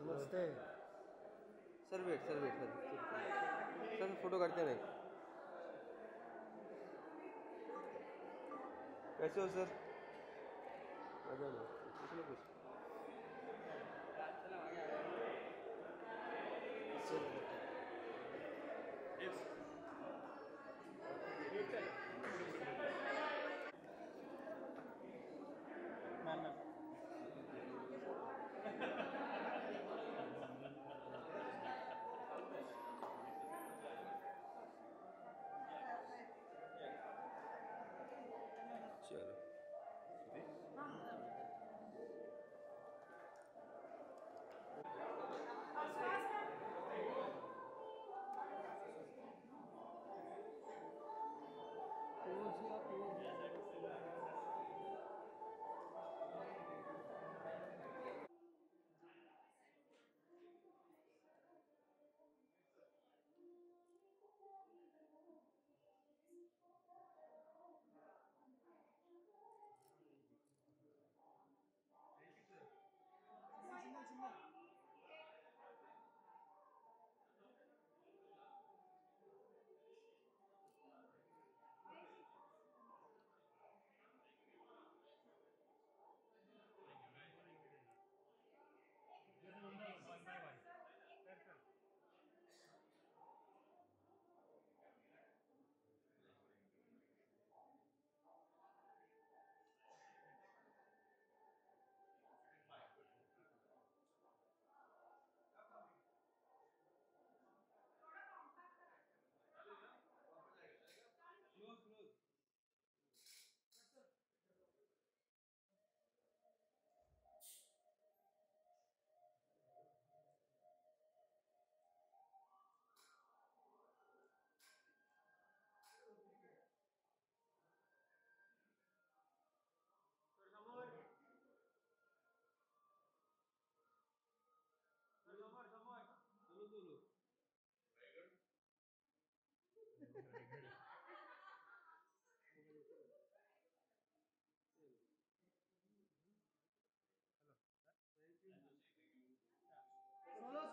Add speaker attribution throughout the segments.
Speaker 1: नमस्ते
Speaker 2: sir weight sir photo करते नहीं कैसे हो सर मजा लो कुछ ना कुछ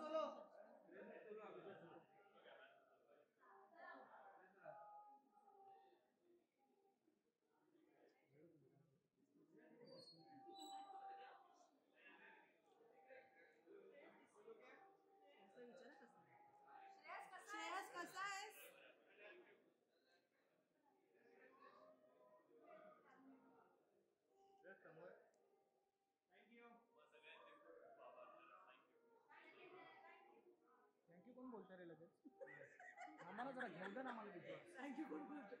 Speaker 2: चलो
Speaker 3: श्रेयस कसा आहेस?
Speaker 1: थँक्यू कोण बोलता रे लगेच आम्हाला जरा घेऊ दे ना आम्हाला विश्वास
Speaker 3: थँक्यू कोण बोलतो?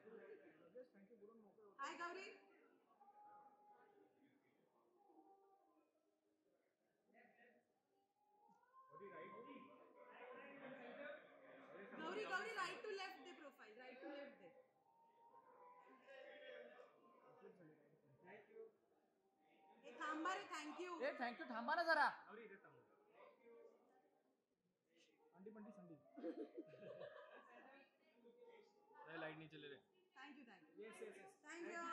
Speaker 1: लगेच थँक्यू बोलून मोकळे होतो.
Speaker 3: Hi Gauri. Gauri right to left दे प्रोफाइल राइट टू लेफ्ट दे. ए थांबा रे थँक्यू.
Speaker 1: ए थँक्यू थांबा ना जरा अंडी पंडी संडी
Speaker 2: लाइट नहीं चले रहे
Speaker 3: thank you
Speaker 1: yes yes yes
Speaker 3: thank you.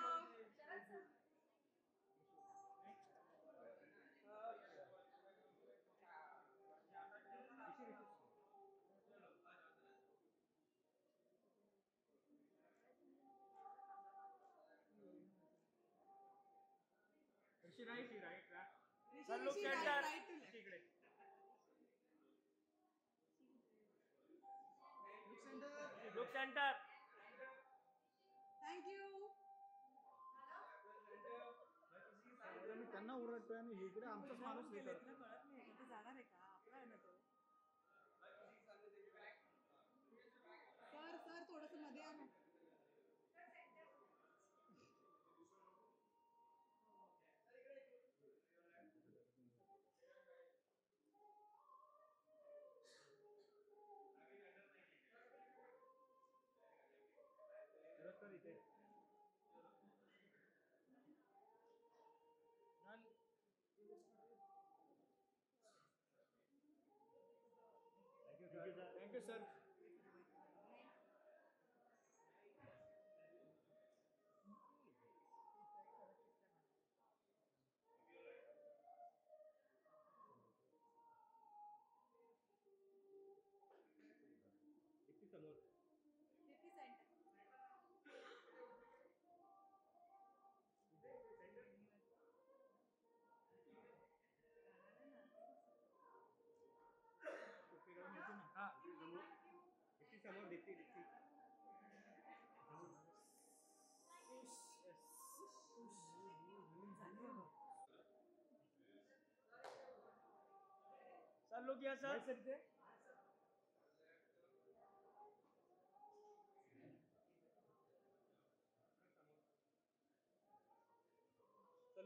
Speaker 1: Right
Speaker 3: Rishi right to left.
Speaker 1: Look centre
Speaker 3: thank you.
Speaker 1: मी त्यांना ओरडतोय आणि हे इकडे आमचाच माणूस हे
Speaker 3: तुला
Speaker 1: करतो.
Speaker 3: कळत नाही इथे जाणार आहे का? आपला आहे ना तो. सर थोडस मध्ये या ना.
Speaker 1: सर इथे थँक्यू सर. किया सर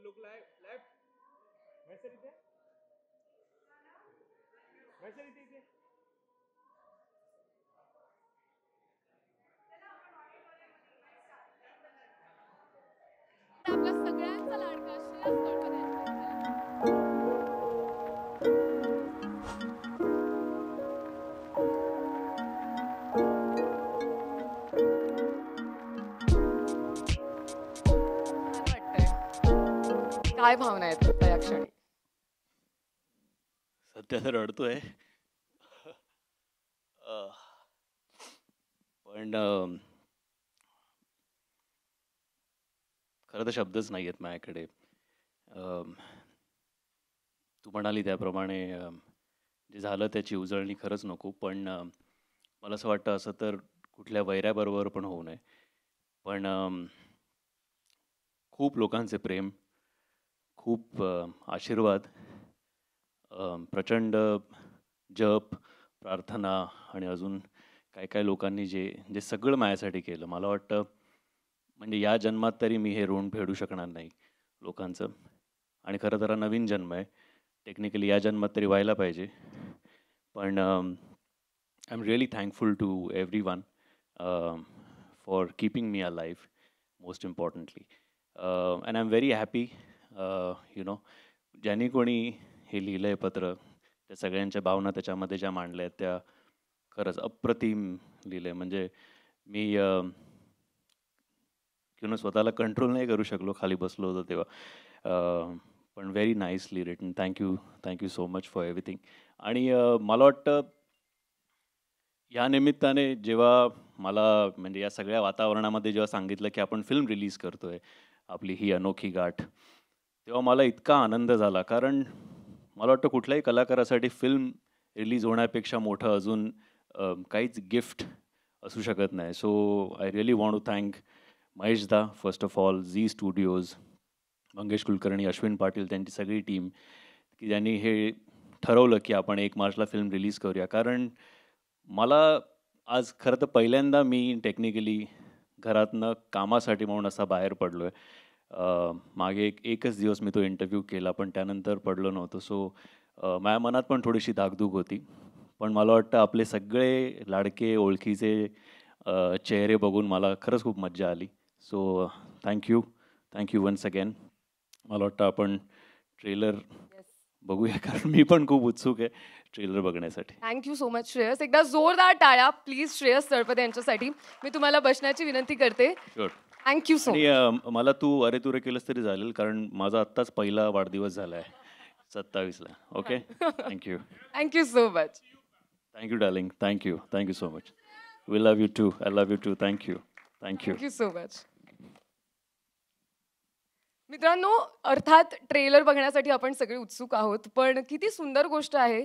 Speaker 1: लुक लेफ्ट वैसे इथे इथे
Speaker 4: आपला सगळ्यांचा लाडका श्रेयस तळपदे यांचा. छान वाटतंय. काय भावना आहेत आता या क्षणी?
Speaker 2: सध्या तर रडतोय पण खरं तर शब्दच नाही आहेत माझ्याकडे. तू म्हणाली त्याप्रमाणे जे झालं त्याची उजळणी खरंच नको, पण मला असं वाटतं असं तर कुठल्या वैऱ्याबरोबर पण होऊ नये. पण खूप लोकांचे प्रेम, खूप आशीर्वाद, प्रचंड जप, प्रार्थना आणि अजून काय काय लोकांनी जे जे सगळं माझ्यासाठी केलं, मला वाटतं म्हणजे या जन्मात तरी मी हे ऋण फेडू शकणार नाही लोकांचं. आणि खरं तर हा नवीन जन्म आहे, टेक्निकली या जन्मात तरी व्हायला पाहिजे. पण I am really thankful to everyone for keeping me alive most importantly. And I am very happy you know ज्यांनी कोणी हे लिहिलं आहे पत्र, त्या सगळ्यांच्या भावना त्याच्यामध्ये ज्या मांडल्या आहेत त्या खरंच अप्रतिम लिहिलं आहे. म्हणजे मी स्वतःला कंट्रोल नाही करू शकलो, खाली बसलो होतो तेव्हा. पण very nicely written. Thank you so much for everything. आणि मला वाटतं या निमित्ताने जेव्हा मला म्हणजे या सगळ्या वातावरणामध्ये जेव्हा सांगितलं की आपण फिल्म रिलीज करतो आहे आपली ही अनोखी गाठ, तेव्हा मला इतका आनंद झाला. कारण मला वाटतं कुठल्याही कलाकारासाठी फिल्म रिलीज होण्यापेक्षा मोठं अजून काहीच गिफ्ट असू शकत नाही. So I really want to thank Maheshda first of all, Zee studios, Mangesh Kulkarni, Ashwin Patil, त्यांची सगळी टीम की ज्यांनी हे ठरवलं की आपण 1 मार्चला फिल्म रिलीज करूया. कारण मला आज खरं तर पहिल्यांदा मी टेक्निकली घरातनं कामासाठी म्हणून असा बाहेर पडलो आहे. मागे एकच दिवस मी तो इंटरव्ह्यू केला, पण त्यानंतर पडलो नव्हतो. सो माझ्या मनात पण थोडीशी धाकधूक होती. पण मला वाटतं आपले सगळे लाडके ओळखीचे चेहरे बघून मला खरंच खूप मज्जा आली. So thank you once again. मला वाटतं आपण ट्रेलर बघूया, कारण मी पण खूप उत्सुक आहे ट्रेलर बघण्यासाठी.
Speaker 4: Thank you so much Shreyas. एकदा जोरदार टाळ्या प्लीज श्रेयस तळपदे यांच्यासाठी. मी तुम्हाला बसण्याची विनंती करते.
Speaker 2: शुअर.
Speaker 4: Thank you so much.
Speaker 2: आणि मला तू अरे तुरे केलंस तरी चालेल, कारण माझा आत्ताच पहिला वाढदिवस झाला आहे 27ला. Okay.
Speaker 4: Thank you so much.
Speaker 2: Thank you darling. Thank you so much. We love you too. I love you too. Thank you.
Speaker 4: Thank you so much. मित्रांनो, अर्थात ट्रेलर बघण्यासाठी आपण सगळे उत्सुक आहोत, पण किती सुंदर गोष्ट आहे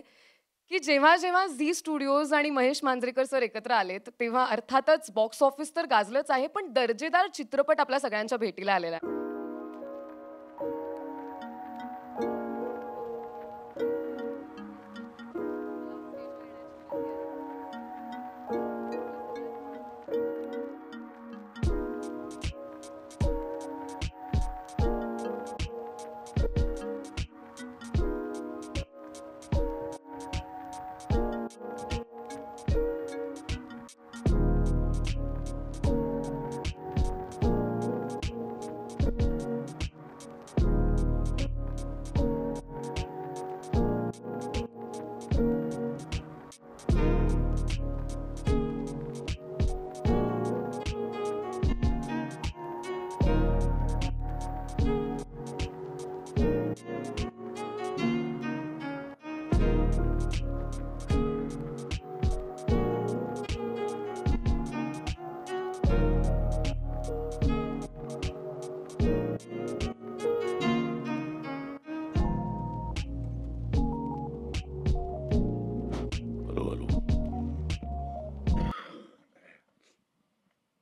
Speaker 4: की जेव्हा जेव्हा झी स्टुडिओज आणि महेश मांजरेकर सर एकत्र आलेत तेव्हा अर्थातच बॉक्स ऑफिस तर गाजलंच आहे, पण दर्जेदार चित्रपट आपल्या सगळ्यांच्या भेटीला आलेला आहे.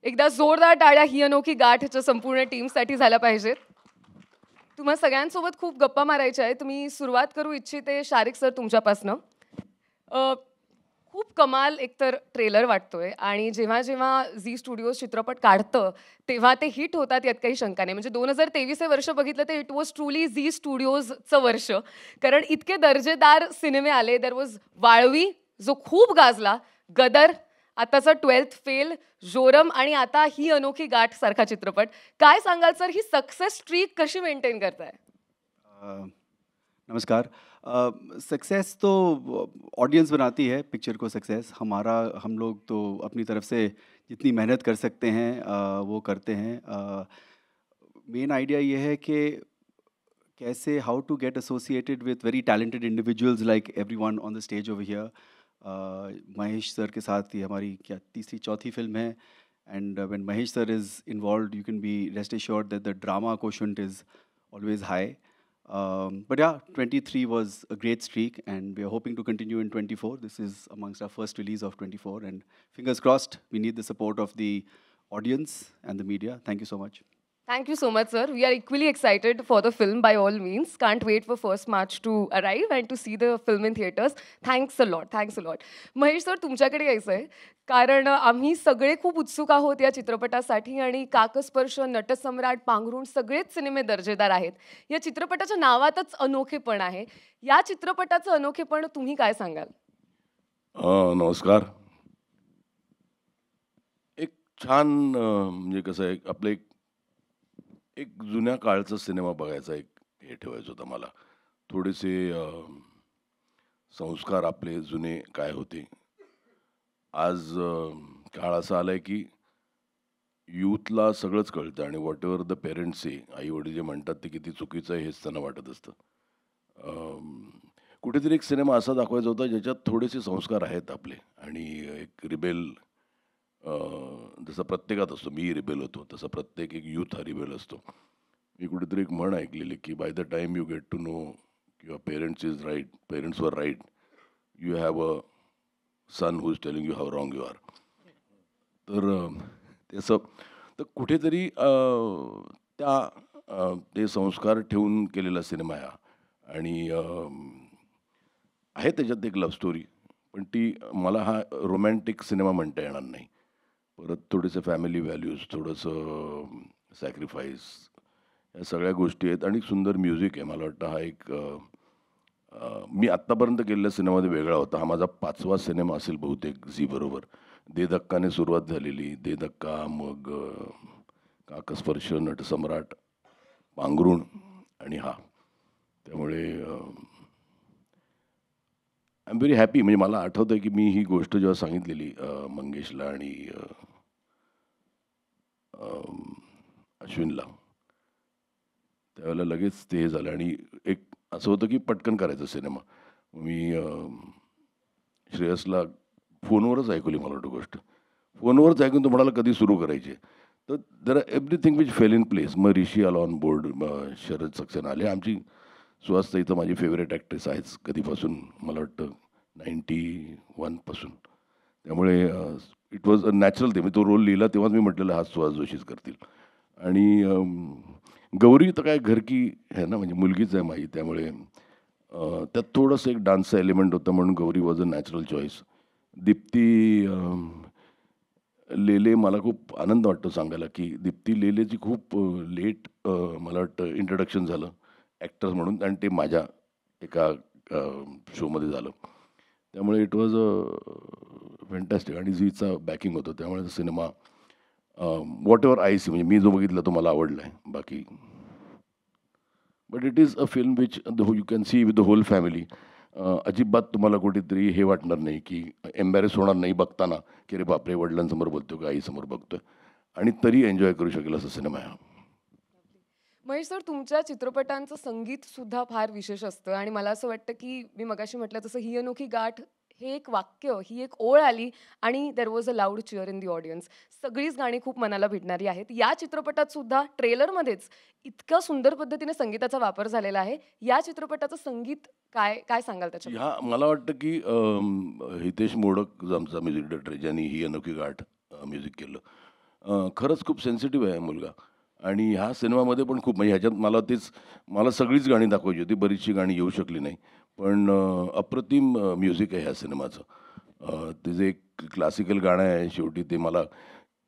Speaker 4: एकदा जोरदार टाळ्या ही अनोखी गाठच्या संपूर्ण टीमसाठी झाल्या पाहिजेत. तुम्हा सगळ्यांसोबत खूप गप्पा मारायच्या आहेत. तुम्ही सुरुवात करू इच्छिते शारिक सर तुमच्यापासनं. खूप कमाल एकतर ट्रेलर वाटतोय आणि जेव्हा जेव्हा झी स्टुडिओज चित्रपट काढतं तेव्हा ते हिट होतात यात काही शंका नाही. म्हणजे 2023 हे वर्ष बघितलं तर इट वॉज ट्रुली झी स्टुडिओजचं वर्ष, कारण इतके दर्जेदार सिनेमे आले. देर वॉज वाळवी जो खूप गाजला, गदर, आताचा 12th फेल, जोरम आणि आता ही अनोखी गाठ सारखा चित्रपट. काय सांगाल सर, ही सक्सेस स्ट्रीक कशी मेंटेन करताय?
Speaker 5: नमस्कार। सक्सेस तो ऑडियंस बनाती है पिक्चर को। सक्सेस हम लोग तो अपनी तरफ से जितनी मेहनत कर सकते हैं वो करते हैं। मेन आइडिया ये है कि कैसे how to get associated with very talented individuals like everyone on the stage over here. Mahesh sir के साथ ये हमारी क्या तीसरी चौथी फिल्म है, and when Mahesh sir is involved you can be rest assured that the drama quotient is always high. But yeah, 23 was a great streak, and we are hoping to continue in 24. This is amongst our first release of 24, and fingers crossed, we need the support of the audience and the media. Thank you so much.
Speaker 4: Thank you so much, sir. We are equally excited for the film by all means. Can't wait for 1st March to arrive and to see the film in theaters. Thanks a lot. Thanks a lot. Mahesh sir, तुमच्याकडे यायचं आहे कारण आम्ही सगळे खूप उत्सुक आहोत या चित्रपटासाठी आणि काकस्पर्श, नटसम्राट, पांघरुण सगळेच सिनेमे दर्जेदार आहेत. या चित्रपटाच्या नावातच अनोखेपण आहे. या चित्रपटाचं अनोखेपण तुम्ही काय सांगाल?
Speaker 6: नमस्कार. एक छान म्हणजे कसं आहे, आपलं एक जुन्या काळचा सिनेमा बघायचा एक हे ठेवायचं होतं मला. थोडेसे संस्कार आपले जुने काय होते. आज काळ असा आला आहे की यूथला सगळंच कळतं आणि व्हॉट एव्हर द पेरेंट्स से, आईवडील जे म्हणतात ते किती चुकीचं आहे हेच त्यांना वाटत असतं. कुठेतरी एक सिनेमा असा दाखवायचा होता ज्याच्यात थोडेसे संस्कार आहेत आपले आणि एक रिबेल, जसं प्रत्येकात असतो, मी रिबेल होतो तसं प्रत्येक एक यूथ हा रिबेल असतो. मी कुठेतरी एक म्हण ऐकलेली की by the time you get to know your parents were right, you have a son who is telling you how wrong you are. तर तसं तर कुठेतरी ते संस्कार ठेवून केलेला सिनेमा आहे हा. आणि आहे त्याच्यात एक लव्ह स्टोरी, पण ती मला हा रोमॅन्टिक सिनेमा म्हणता येणार नाही. परत थोडेसे फॅमिली व्हॅल्यूज, थोडंसं सॅक्रिफाईस, या सगळ्या गोष्टी आहेत आणि सुंदर म्युझिक आहे. मला वाटतं हा एक मी आत्तापर्यंत केलेल्या सिनेमामध्ये वेगळा होता. हा माझा 5वा सिनेमा असेल बहुतेक झी बरोबर. दे धक्काने सुरुवात झालेली, दे धक्का, मग काकस्पर्श, नटसम्राट, पांघरुण आणि हा. त्यामुळे आय एम व्हेरी हॅपी. म्हणजे मला आठवतं आहे की मी ही गोष्ट जेव्हा सांगितलेली मंगेशला आणि अश्विनला, त्यावेळेला लगेच ते झालं आणि एक असं होतं की पटकन करायचं सिनेमा. मी श्रेयसला फोनवरच ऐकवली, मला वाटतं गोष्ट फोनवरच ऐकून तो म्हणाला कधी सुरू करायची. तर there are everything which fail in place. मग ऋषी आला ऑन बोर्ड, शरद सक्सेना आले. आमची सुहास ताई तर माझी फेवरेट ॲक्ट्रेस आहेच कधीपासून, मला वाटतं 91 पासून. त्यामुळे इट वॉज अ नॅचरल ते. मी तो रोल लिहिला तेव्हाच मी म्हटलेलं हा सुहास जोशीच करतील. आणि गौरी तर काय घरकी आहे ना, म्हणजे मुलगीच आहे माझी, त्यामुळे त्यात थोडंसं एक डान्सचा एलिमेंट होतं म्हणून Gauri was a natural choice. Deepti Lele, मला खूप आनंद वाटतो सांगायला की दीप्ती लेलेची खूप लेट मला वाटतं इंट्रोडक्शन झालं ॲक्टर्स म्हणून, आणि ते माझ्या एका शोमध्ये झालं. त्यामुळे इट वॉज अ फॅन्टॅस्टिक. आणि झीचा बॅकिंग होतं, त्यामुळे cinema whatever I see, म्हणजे मी जो बघितला तो मला आवडला आहे. बाकी but it is a film which you can see with the whole family. अजिबात तुम्हाला कुठेतरी हे वाटणार नाही की एम्बॅरेस होणार नाही बघताना की अरे बापरे वडिलांसमोर बघतो का आईसमोर बघतोय, आणि तरी एन्जॉय करू शकेल असा सिनेमा आहे.
Speaker 4: महेश सर, तुमच्या चित्रपटांचं संगीत सुद्धा फार विशेष असतं आणि मला असं वाटतं की मी मगाशी म्हटलं तसं ही अनोखी गाठ हे एक वाक्य, ही एक ओळ आली आणि there was a loud cheer in the audience. सगळीच गाणी खूप मनाला भिडणारी आहेत. या चित्रपटात सुद्धा ट्रेलरमध्येच इतक्या सुंदर पद्धतीने संगीताचा वापर झालेला आहे. या चित्रपटाचं संगीत काय सांगाल त्याच्या?
Speaker 6: ह्या मला वाटतं की हितेश मोडक जो आमचा म्युझिक डायरेक्टर ज्यांनी ही अनोखी गाठ म्युझिक केलं, खरंच खूप सेन्सिटिव्ह आहे मुलगा. आणि ह्या सिनेमामध्ये पण खूप, म्हणजे ह्याच्यात मला सगळीच गाणी दाखवायची होती, बरीचशी गाणी येऊ शकली नाही, पण अप्रतिम म्युझिक आहे ह्या सिनेमाचं. तिचं एक क्लासिकल गाणं आहे शेवटी, ते मला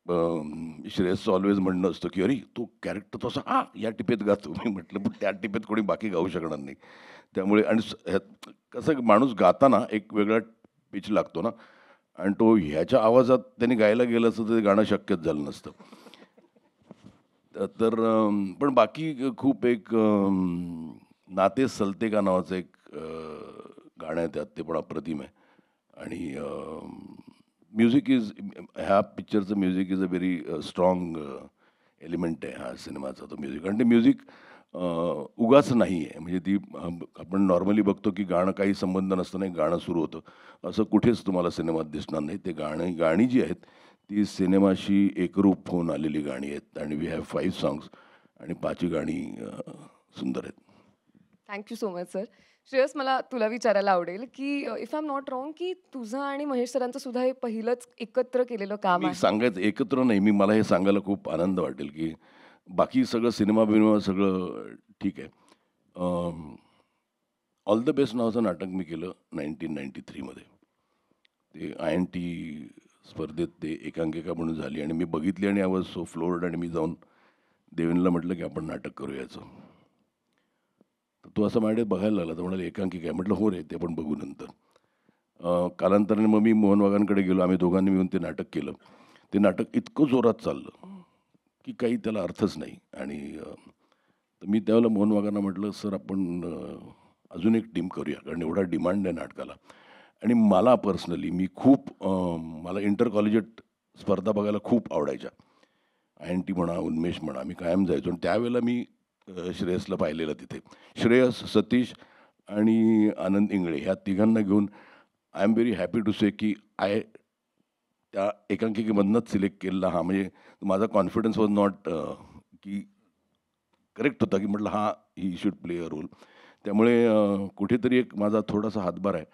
Speaker 6: श्रेयसचं ऑलवेज म्हणणं असतं की अरे तो कॅरेक्टर तसा या टिपेत गातो. मी म्हटलं पण त्या टिपेत कोणी बाकी गाऊ शकणार नाही. त्यामुळे आणि कसं माणूस गाताना एक वेगळा पिच लागतो ना, आणि तो ह्याच्या आवाजात त्यांनी गायला गेलं असतं तर ते गाणं शक्यच झालं नसतं. तर पण बाकी खूप एक नाते सलते का नावाचं एक गाणं आहे त्यात, ते पण अप्रतिम आहे. आणि म्युझिक ह्या पिक्चरचं music is a very strong element आहे ह्या सिनेमाचा तो म्युझिक. आणि ते म्युझिक उगाच नाही आहे, म्हणजे ती आपण नॉर्मली बघतो की गाणं काही संबंध नसताना एक गाणं सुरू होतं, असं कुठेच तुम्हाला सिनेमात दिसणार नाही. ते गाणी जी आहेत ती सिनेमाशी एकरूप होऊन आलेली गाणी आहेत. आणि वी हॅव 5 सॉंग्स आणि 5ही गाणी सुंदर आहेत.
Speaker 4: Thank you so much sir. Shreyas, मला तुला विचारायला आवडेल की if I am not wrong की तुझं आणि महेश सरांचं सुद्धा हे पहिलंच एकत्र केलेलं काम
Speaker 6: मी
Speaker 4: आहे.
Speaker 6: सांगायचं एकत्र नाही, मला हे सांगायला खूप आनंद वाटेल की बाकी सगळं सिनेमा सगळं ठीक आहे. ऑल द बेस्ट नावाचं नाटक मी केलं 1993 मध्ये. ते INT स्पर्धेत ते एकांकिका म्हणून झाली आणि मी बघितली आणि आय वॉज सो फ्लोर्ड. आणि मी जाऊन देवेंद्रला म्हटलं की आपण नाटक करू याचं. तर तो असं माझ्याकडे बघायला लागला, तर म्हणाले एकांकिका आहे. म्हटलं हो रे, ते पण बघू नंतर. कालांतराने मग मी मोहन वाघांकडे गेलो, आम्ही दोघांनी मिळून ते नाटक केलं. ते नाटक इतकं जोरात चाललं की काही त्याला अर्थच नाही. आणि तर मी त्यावेळेला मोहन वाघांना म्हटलं सर आपण अजून एक टीम करूया, कारण एवढा डिमांड आहे नाटकाला. आणि मला पर्सनली मला इंटर कॉलेजिएट स्पर्धा बघायला खूप आवडायच्या. INT म्हणा, उन्मेष म्हणा, मी कायम जायचो. आणि त्यावेळेला मी श्रेयसला पाहिलेलं तिथे. श्रेयस, सतीश आणि आनंद इंगळे ह्या तिघांना घेऊन I am very happy to say की त्या एकांकिकेमधनंच सिलेक्ट केलेला हा. म्हणजे माझा कॉन्फिडन्स वॉज नॉट की करेक्ट होता की म्हटलं ही शुड प्ले अ रोल. त्यामुळे कुठेतरी एक माझा थोडासा हातभार आहे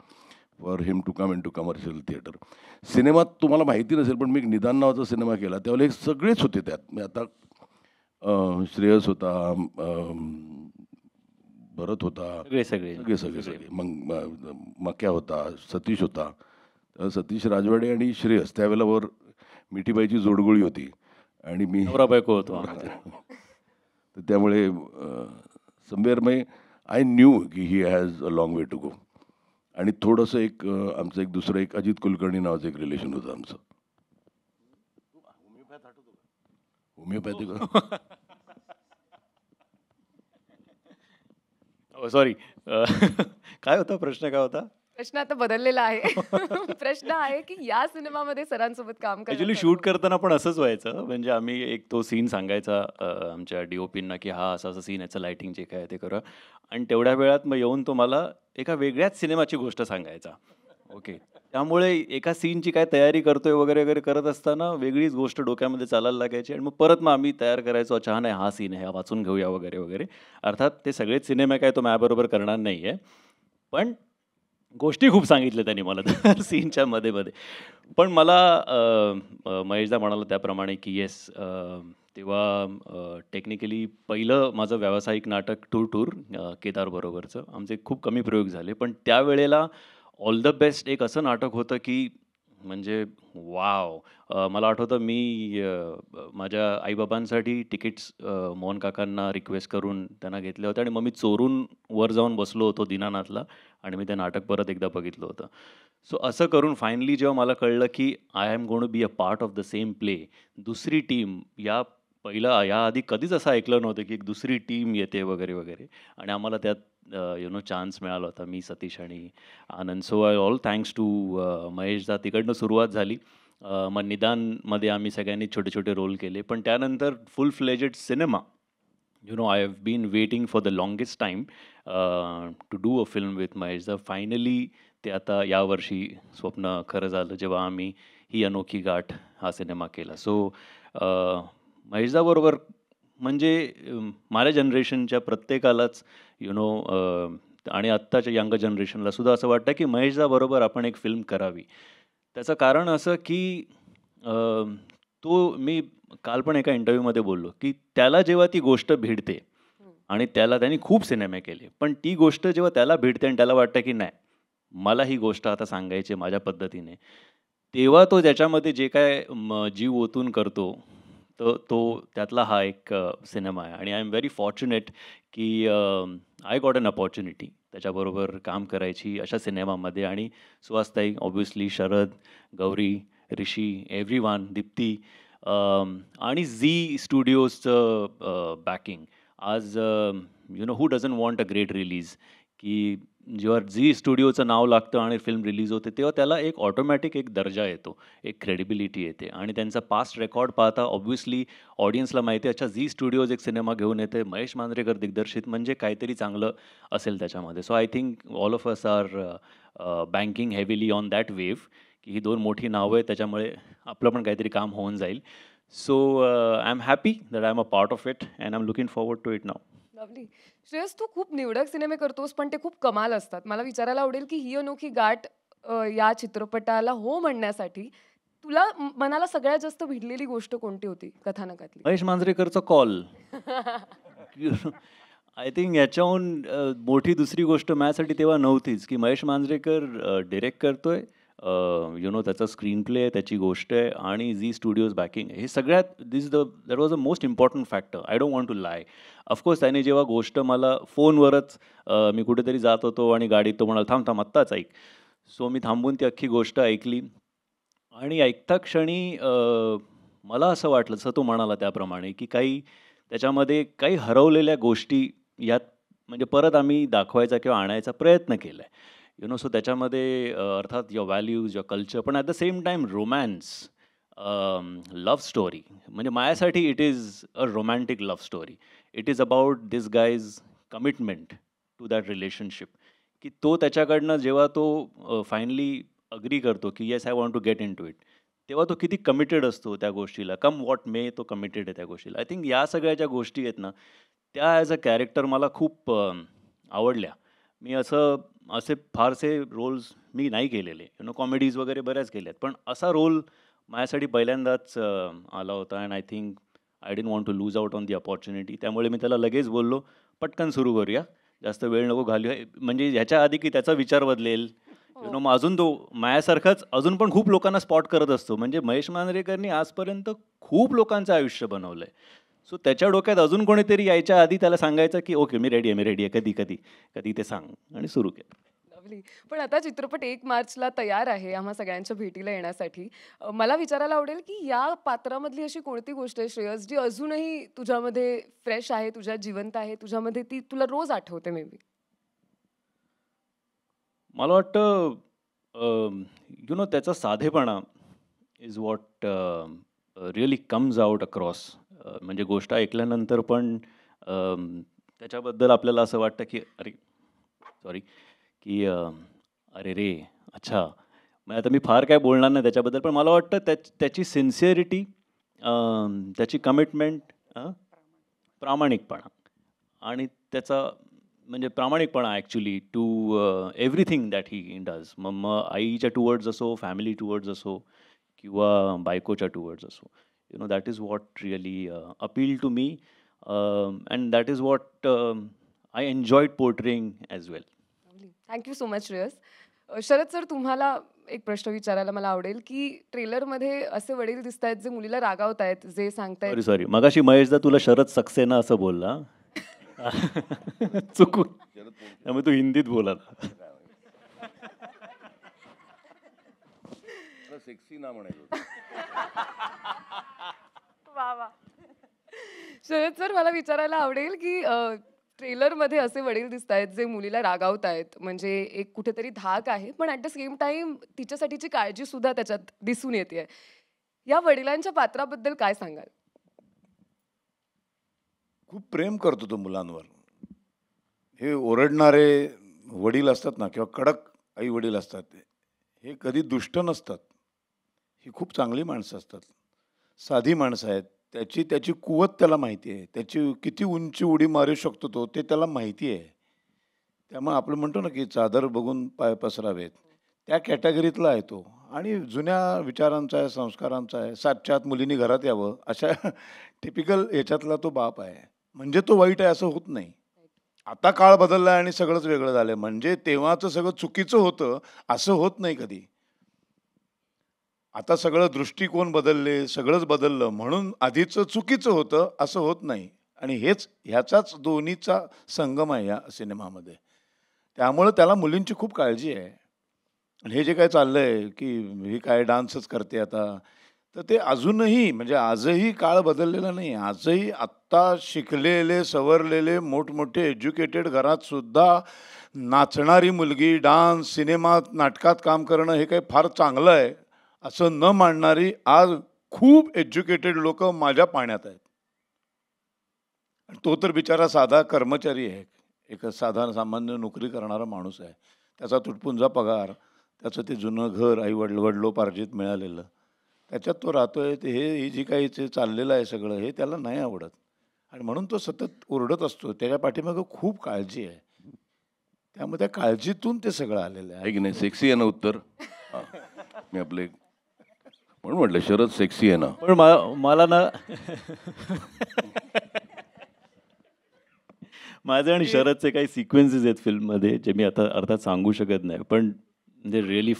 Speaker 6: for him to come into commercial theatre. सिनेमात तुम्हाला माहिती नसेल पण मी एक निदान नावाचा सिनेमा केला, त्यावेळेला हे सगळेच होते त्यात. मी आता श्रेयस होता, भरत होता, सगळे मग मक्या होता, सतीश होता, सतीश राजवाडे आणि श्रेयस. त्यावेळेला वर मिठीबाईची जोडगोळी होती आणि मी
Speaker 2: नवरा बायको होतो.
Speaker 6: तर त्यामुळे समवेअर आय न्यू की he has a long way to go. आणि थोडंसं आमचं दुसरं अजित कुलकर्णी नावाचं एक रिलेशन होतं आमचं. Homeopathic
Speaker 2: sorry. काय होता प्रश्न, काय होता?
Speaker 4: प्रश्न आता बदललेला आहे. प्रश्न आहे की या सिनेमामध्ये सरांसोबत काम
Speaker 2: ॲक्च्युली शूट करताना पण असंच व्हायचं. म्हणजे आम्ही तो सीन सांगायचा आमच्या DOPंना की हा असा सीन, याचं लायटिंग जे काय ते करा. आणि तेवढ्या वेळात मग येऊन तो मला एका वेगळ्याच सिनेमाची गोष्ट सांगायचा. ओके. त्यामुळे एका सीनची काय तयारी करतोय वगैरे वगैरे करत असताना वेगळीच गोष्ट डोक्यामध्ये चालायला लागायची. आणि मग परत आम्ही तयार करायचो, अच्छा नाही हा सीन आहे, हा वाचून घेऊया वगैरे वगैरे. अर्थात ते सगळेच सिनेमे काय तो माझ्याबरोबर करणार नाही आहे, पण गोष्टी खूप सांगितल्या त्यांनी मला त्या सीनच्या मध्ये. पण मला महेशदा म्हणाला त्याप्रमाणे की येस, तेव्हा टेक्निकली पहिलं माझं व्यावसायिक नाटक टूर केदारबरोबरचं. आमचे खूप कमी प्रयोग झाले, पण त्यावेळेला ऑल द बेस्ट एक असं नाटक होतं की म्हणजे वाव. मला आठवतं मी माझ्या आईबाबांसाठी तिकीट्स मोहन काकांना रिक्वेस्ट करून त्यांना घेतले होते. आणि मग मी चोरून वर जाऊन बसलो होतो दीनानाथला आणि मी ते नाटक परत एकदा बघितलं होतं. सो असं करून फायनली जेव्हा मला कळलं की I am going to be a part of the same play, दुसरी टीम, याआधी कधीच असं ऐकलं नव्हतं की एक दुसरी टीम येते वगैरे वगैरे. आणि आम्हाला त्यात चान्स मिळाला होता, मी, सतीश आणि Anand. So all thanks to Maheshda. तिकडनं सुरुवात झाली. मग निदानमध्ये आम्ही सगळ्यांनी छोटे छोटे रोल केले. पण त्यानंतर फुल फ्लेजेड सिनेमा, I have been waiting for the longest time to do a film with Maheshda. Finally ते आता यावर्षी स्वप्न खरं झालं जेव्हा आम्ही ही अनोखी गाठ हा सिनेमा केला. सो महेशदाबरोबर म्हणजे माझ्या जनरेशनच्या प्रत्येकालाच आणि आत्ताच्या यंग जनरेशनला सुद्धा असं वाटतं की महेशदाबरोबर आपण एक फिल्म करावी. त्याचं कारण असं की मी काल पण एका इंटरव्ह्यूमध्ये बोललो की त्याला जेव्हा ती गोष्ट भिडते आणि त्यांनी खूप सिनेमे केले. पण ती गोष्ट जेव्हा त्याला भेटते आणि त्याला वाटतं की नाही, मला ही गोष्ट आता सांगायची आहे माझ्या पद्धतीने, तेव्हा तो त्याच्यामध्ये जे काय जीव ओतून करतो, तो त्यातला हा एक सिनेमा आहे. आणि आय एम व्हेरी फॉर्च्युनेट की आय गॉट अन अपॉर्च्युनिटी त्याच्याबरोबर काम करायची अशा सिनेमामध्ये. आणि सुहासताई, ऑब्व्हियसली शरद, गौरी, ऋषी, एव्हरीवन, दीप्ती, आणि झी स्टुडिओजचं बॅकिंग. आज you know who doesn't want a great release, की जेव्हा झी स्टुडिओचं नाव लागतं आणि फिल्म रिलीज होते तेव्हा त्याला एक ऑटोमॅटिक एक दर्जा येतो, एक क्रेडिबिलिटी येते. आणि त्यांचा पास्ट रेकॉर्ड पाहता ऑब्व्हियसली ऑडियन्सला माहिती आहे, अच्छा झी स्टुडिओज एक सिनेमा घेऊन येते, महेश मांजरेकर दिग्दर्शित, म्हणजे काहीतरी चांगलं असेल त्याच्यामध्ये. So I think all of us are banking heavily on that wave, की ही 2 मोठी नावं आहेत, त्याच्यामुळे आपलं पण काहीतरी काम होऊन जाईल. So I am happy that I am a part of it and I am looking forward to it now.
Speaker 4: Lovely. Shreyas, तू खूप निवडक सिनेमे करतोस, पण ते खूप कमाल असतात. मला विचारायला आवडेल की ही अनोखी गाठ या चित्रपटाला हो म्हणण्यासाठी तुला मनाला सगळ्यात जास्त भिडलेली गोष्ट कोणती होती कथानकातली?
Speaker 2: महेश मांजरेकरचा कॉल. आय थिंक याच्याहून मोठी दुसरी गोष्ट माझ्यासाठी तेव्हा नव्हतीच, की महेश मांजरेकर डिरेक्ट करतोय, यु नो त्याचा स्क्रीन प्ले आहे, त्याची गोष्ट आहे, आणि झी स्टुडिओज बॅकिंग आहे. हे सगळ्यात that was a most important factor. I don't want to lie. Of course त्याने जेव्हा गोष्ट मला फोनवरच, मी कुठेतरी जात होतो आणि गाडीत तो म्हणाला थांब थांब आत्ताच ऐक. सो मी थांबून ती अख्खी गोष्ट ऐकली. आणि ऐकता क्षणी मला असं वाटलं, जसं तो म्हणाला त्याप्रमाणे, की त्याच्यामध्ये काही हरवलेल्या गोष्टी यात म्हणजे परत आम्ही दाखवायचा किंवा आणायचा प्रयत्न केला आहे. यु नो, सो त्याच्यामध्ये अर्थात युअर व्हॅल्यूज, युअर कल्चर, पण at the same time romance, love story. म्हणजे माझ्यासाठी it is a romantic love story. It is about this guy's commitment to that relationship, की तो त्याच्याकडनं जेव्हा तो फायनली अग्री करतो की yes I want to get into it, तेव्हा तो किती कमिटेड असतो त्या गोष्टीला. कम वॉट मे, तो कमिटेड आहे त्या गोष्टीला. आय थिंक या सगळ्या ज्या गोष्टी आहेत ना, त्या ॲज अ कॅरेक्टर मला खूप आवडल्या. मी असे फारसे रोल्स मी नाही केलेले, यु नो, कॉमेडीज वगैरे बऱ्याच केल्यात, पण असा रोल माझ्यासाठी पहिल्यांदाच आला होता. And I think I didn't want to lose out on the opportunity. त्यामुळे मी त्याला लगेच बोललो, पटकन सुरू करूया, जास्त वेळ नको घालूया. म्हणजे ह्याच्या आधी की त्याचा विचार बदलेल, यु नो, मग अजून तो माझ्यासारखाच अजून पण खूप लोकांना स्पॉट करत असतो. म्हणजे महेश मांजरेकरनी आजपर्यंत खूप लोकांचं आयुष्य बनवलं आहे. सो त्याच्या डोक्यात अजून कोणीतरी यायच्या आधी त्याला सांगायचं की ओके मी रेडी आहे, कधी कधी कधी ते सांग, आणि सुरू केलं.
Speaker 4: लवली. पण आता चित्रपट 1 मार्चला तयार आहे आम्हा सगळ्यांच्या भेटीला येण्यासाठी. मला विचारायला आवडेल की या पात्रामधली अशी कोणती गोष्ट आहे श्रेयस, जी अजूनही तुझ्यामध्ये फ्रेश आहे, तुझ्यात जिवंत आहे, तुझ्यामध्ये ती तुला रोज आठवते मे बी?
Speaker 2: मला वाटतं यु नो त्याचा साधेपणा is what really comes out across. म्हणजे गोष्ट ऐकल्यानंतर पण त्याच्याबद्दल आपल्याला असं वाटतं की अरे रे, अच्छा. मग आता मी फार काय बोलणार नाही त्याच्याबद्दल, पण मला वाटतं त्याची सिन्सिअरिटी, त्याची कमिटमेंट, प्रामाणिकपणा, आणि त्याचा म्हणजे प्रामाणिकपणा actually to everything that he does. मग आईच्या टुवर्ड्स असो, फॅमिली टुवर्ड्स असो, किंवा बायकोच्या टुवर्ड्स असो, you know, that is what really appeal to me, and that is what I enjoyed portraying as well.
Speaker 4: Thank you so much Shreyas. Sharad sir, तुम्हाला एक प्रश्न विचारायला मला आवडेल की ट्रेलरमध्ये असे वडील दिसत आहेत जे मुलीला रागावत आहेत, जे सांगतायत
Speaker 2: सॉरी मगाशी महेशदा तुला शरद सक्सेना असं बोलला चुकून, त्यामुळे तू हिंदीत बोलाला.
Speaker 6: सेक्सी ना म्हणायचं.
Speaker 4: वा वा. शरद सर, मला विचारायला आवडेल की ट्रेलरमध्ये असे वडील दिसत आहेत जे मुलीला रागावत आहेत, म्हणजे एक कुठेतरी धाक आहे, पण ॲट द सेम टाईम तिच्यासाठीची काळजी सुद्धा त्याच्यात दिसून येते. या वडिलांच्या पात्राबद्दल काय सांगाल?
Speaker 7: खूप प्रेम करतो तो मुलांवर. हे ओरडणारे वडील असतात ना, किंवा कडक आई वडील असतात, हे कधी दुष्ट नसतात. ही खूप चांगली माणसं असतात, साधी माणसं आहेत. त्याची कुवत त्याला माहिती आहे, त्याची किती उंची उडी मारू शकतो तो, ते त्याला माहिती आहे. त्यामुळे आपण म्हणतो ना की चादर बघून पाय पसरावेत, त्या कॅटेगरीतला आहे तो. आणि जुन्या विचारांचा आहे, संस्कारांचा आहे. 7च्या आत मुलींनी घरात यावं, अशा टिपिकल याच्यातला तो बाप आहे. म्हणजे तो वाईट आहे असं होत नाही. आता काळ बदलला आणि सगळंच वेगळं झालं म्हणजे तेव्हाचं सगळं चुकीचं होतं असं होत नाही कधी. आता सगळं दृष्टिकोन बदलले, सगळंच बदललं म्हणून आधीचं चुकीचं होतं असं होत नाही. आणि ह्याचाच दोन्हीचा संगम आहे या सिनेमामध्ये. त्यामुळं त्याला मुलींची खूप काळजी आहे. आणि हे जे काय चाललंय, की ही काय डान्सच करते आता, तर ते अजूनही म्हणजे आजही काळ बदललेला नाही. आजही आत्ता शिकलेले, सवरलेले, मोठमोठे एज्युकेटेड घरात सुद्धा नाचणारी मुलगी, डान्स, सिनेमात, नाटकात काम करणं हे काही फार चांगलं आहे, असं न मानणारी आज खूप एज्युकेटेड लोकं माझ्या पाहण्यात आहेत. आणि तो तर बिचारा साधा कर्मचारी आहे. एक साधा सामान्य नोकरी करणारा माणूस आहे. त्याचा तुटपुंजा पगार, त्याचं ते जुनं घर वडिलोपार्जित मिळालेलं, त्याच्यात तो राहतोय. ते ही जी काही ते चाललेलं आहे सगळं हे त्याला नाही आवडत आणि म्हणून तो सतत ओरडत असतो. त्याच्या पाठीमागं खूप काळजी आहे. त्यामुळे त्या काळजीतून ते सगळं आलेलं आहे.
Speaker 6: आहे की नाही? सेक्सी आहे ना उत्तर? हां. मी आपले म्हणून म्हटलं शरद सेक्सी आहे ना.
Speaker 2: पण मला ना माझे आणि शरदचे काही सिक्वेन्सेस आहेत फिल्ममध्ये जे मी आता अर्थात सांगू शकत नाही, पण म्हणजे रिअली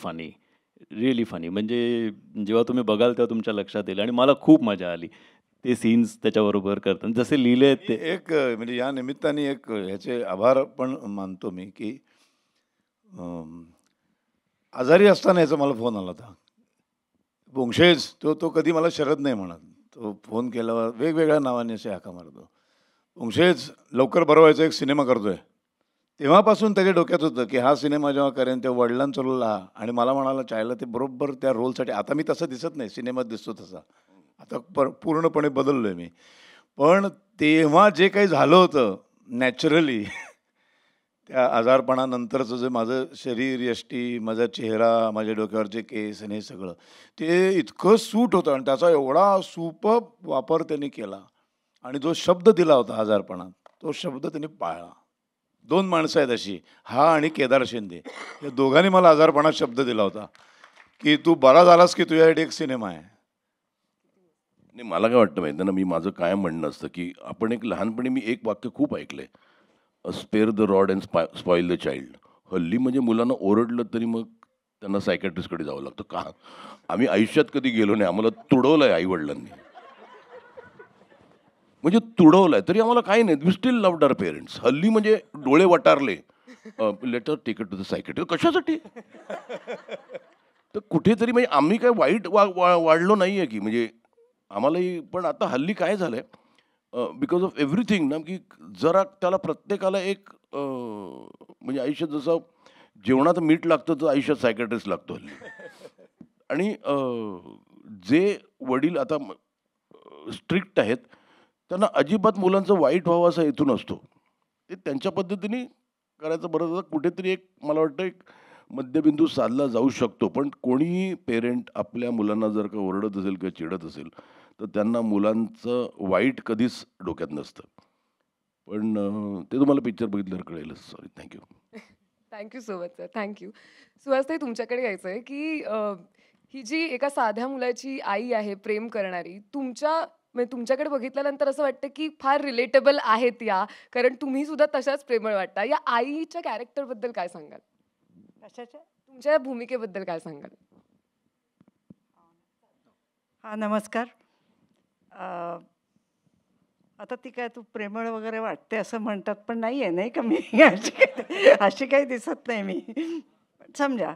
Speaker 2: फनी म्हणजे जेव्हा तुम्ही बघाल तेव्हा तुमच्या लक्षात येईल आणि मला खूप मजा आली ते सीन्स त्याच्याबरोबर करताना जसे लिहिले आहेत ते.
Speaker 7: एक म्हणजे या निमित्ताने एक ह्याचे आभार पण मानतो मी की आजारी असताना याचा मला फोन आला होता. बोंगशेज तो कधी मला शरद नाही म्हणत. तो फोन केल्यावर वेगवेगळ्या नावाने असे हाका मारतो. बोंगशेज लवकर बरं व्हायचं, एक सिनेमा करतोय. तेव्हापासून त्याच्या डोक्यात होतं की हा सिनेमा जेव्हा करेन तेव्हा वडिलांचा रोल हा आणि मला म्हणाला चायला ते बरोबर त्या रोलसाठी. आता मी तसं दिसत नाही, सिनेमात दिसतो तसा. आता पूर्णपणे बदललो आहे मी. पण तेव्हा जे काही झालं होतं नॅचरली त्या आजारपणानंतरचं जे माझं शरीर, यष्टी, माझा चेहरा, माझ्या डोक्यावरचे केस आणि हे सगळं ते इतकं सूट होतं आणि त्याचा एवढा सुपर्ब वापर त्यांनी केला आणि जो शब्द दिला होता आजारपणात तो शब्द त्यांनी पाळला. 2 माणसं आहेत अशी, हा आणि केदार शिंदे. या दोघांनी मला आजारपणात शब्द दिला होता की तू बरा झालास की तुझ्यासाठी एक सिनेमा आहे.
Speaker 6: नाही मला काय वाटतं माहिती ना, मी माझं कायम म्हणणं असतं की आपण एक लहानपणी मी एक वाक्य खूप ऐकलंय, spare the rod and spoil the child. हल्ली म्हणजे मुलांना ओरडलं तरी मग त्यांना सायकॅट्रिस्टकडे जावं लागतं. का? आम्ही आयुष्यात कधी गेलो नाही, आम्हाला तुडवलंय आईवडिलांनी. म्हणजे तुडवलंय तरी आम्हाला काही नाही, we still loved our parents. हल्ली म्हणजे डोळे वटारले, later take it to the psychiatrist. कशासाठी? तर कुठेतरी म्हणजे आम्ही काय वाईट वाढलो नाही आहे की म्हणजे आम्हालाही. पण आता हल्ली काय झालं आहे बिकॉज ऑफ एव्हरीथिंग ना, की जरा त्याला प्रत्येकाला एक म्हणजे आयुष्यात जसं जेवणात मीठ लागतं तर आयुष्यात सायकॅट्रिस्ट लागतो हल्ली. आणि जे वडील आता स्ट्रिक्ट आहेत त्यांना अजिबात मुलांचं वाईट व्हावं असा हेतू नसतो. ते त्यांच्या पद्धतीने करायचं. बरं झालं कुठेतरी एक मला वाटतं एक मध्यबिंदू साधला जाऊ शकतो. पण कोणीही पेरेंट आपल्या मुलांना जर का ओरडत असेल किंवा चिडत असेल तर त्यांना मुलांचं वाईट कधीच डोक्यात नसतं. पण ते तुम्हाला पिक्चर बघितल्यावर कळेलच. Sorry. Thank you.
Speaker 4: Thank you so much sir. Thank you. Suhastai तुमच्याकडे यायचं आहे की ही जी एका साध्या मुलाची आई आहे प्रेम करणारी, म्हणजे तुमच्याकडे बघितल्यानंतर असं वाटतं की फार रिलेटेबल आहेत या, कारण तुम्ही सुद्धा तशाच प्रेमळ वाटता. या आईच्या कॅरेक्टरबद्दल काय सांगाल?
Speaker 8: कशाच्या?
Speaker 4: तुमच्या भूमिकेबद्दल काय सांगाल?
Speaker 8: हां नमस्कार. आता ती काय तू प्रेमळ वगैरे वाटते असं म्हणतात, पण नाही आहे नाही का मी अशी काही दिसत नाही मी. पण समजा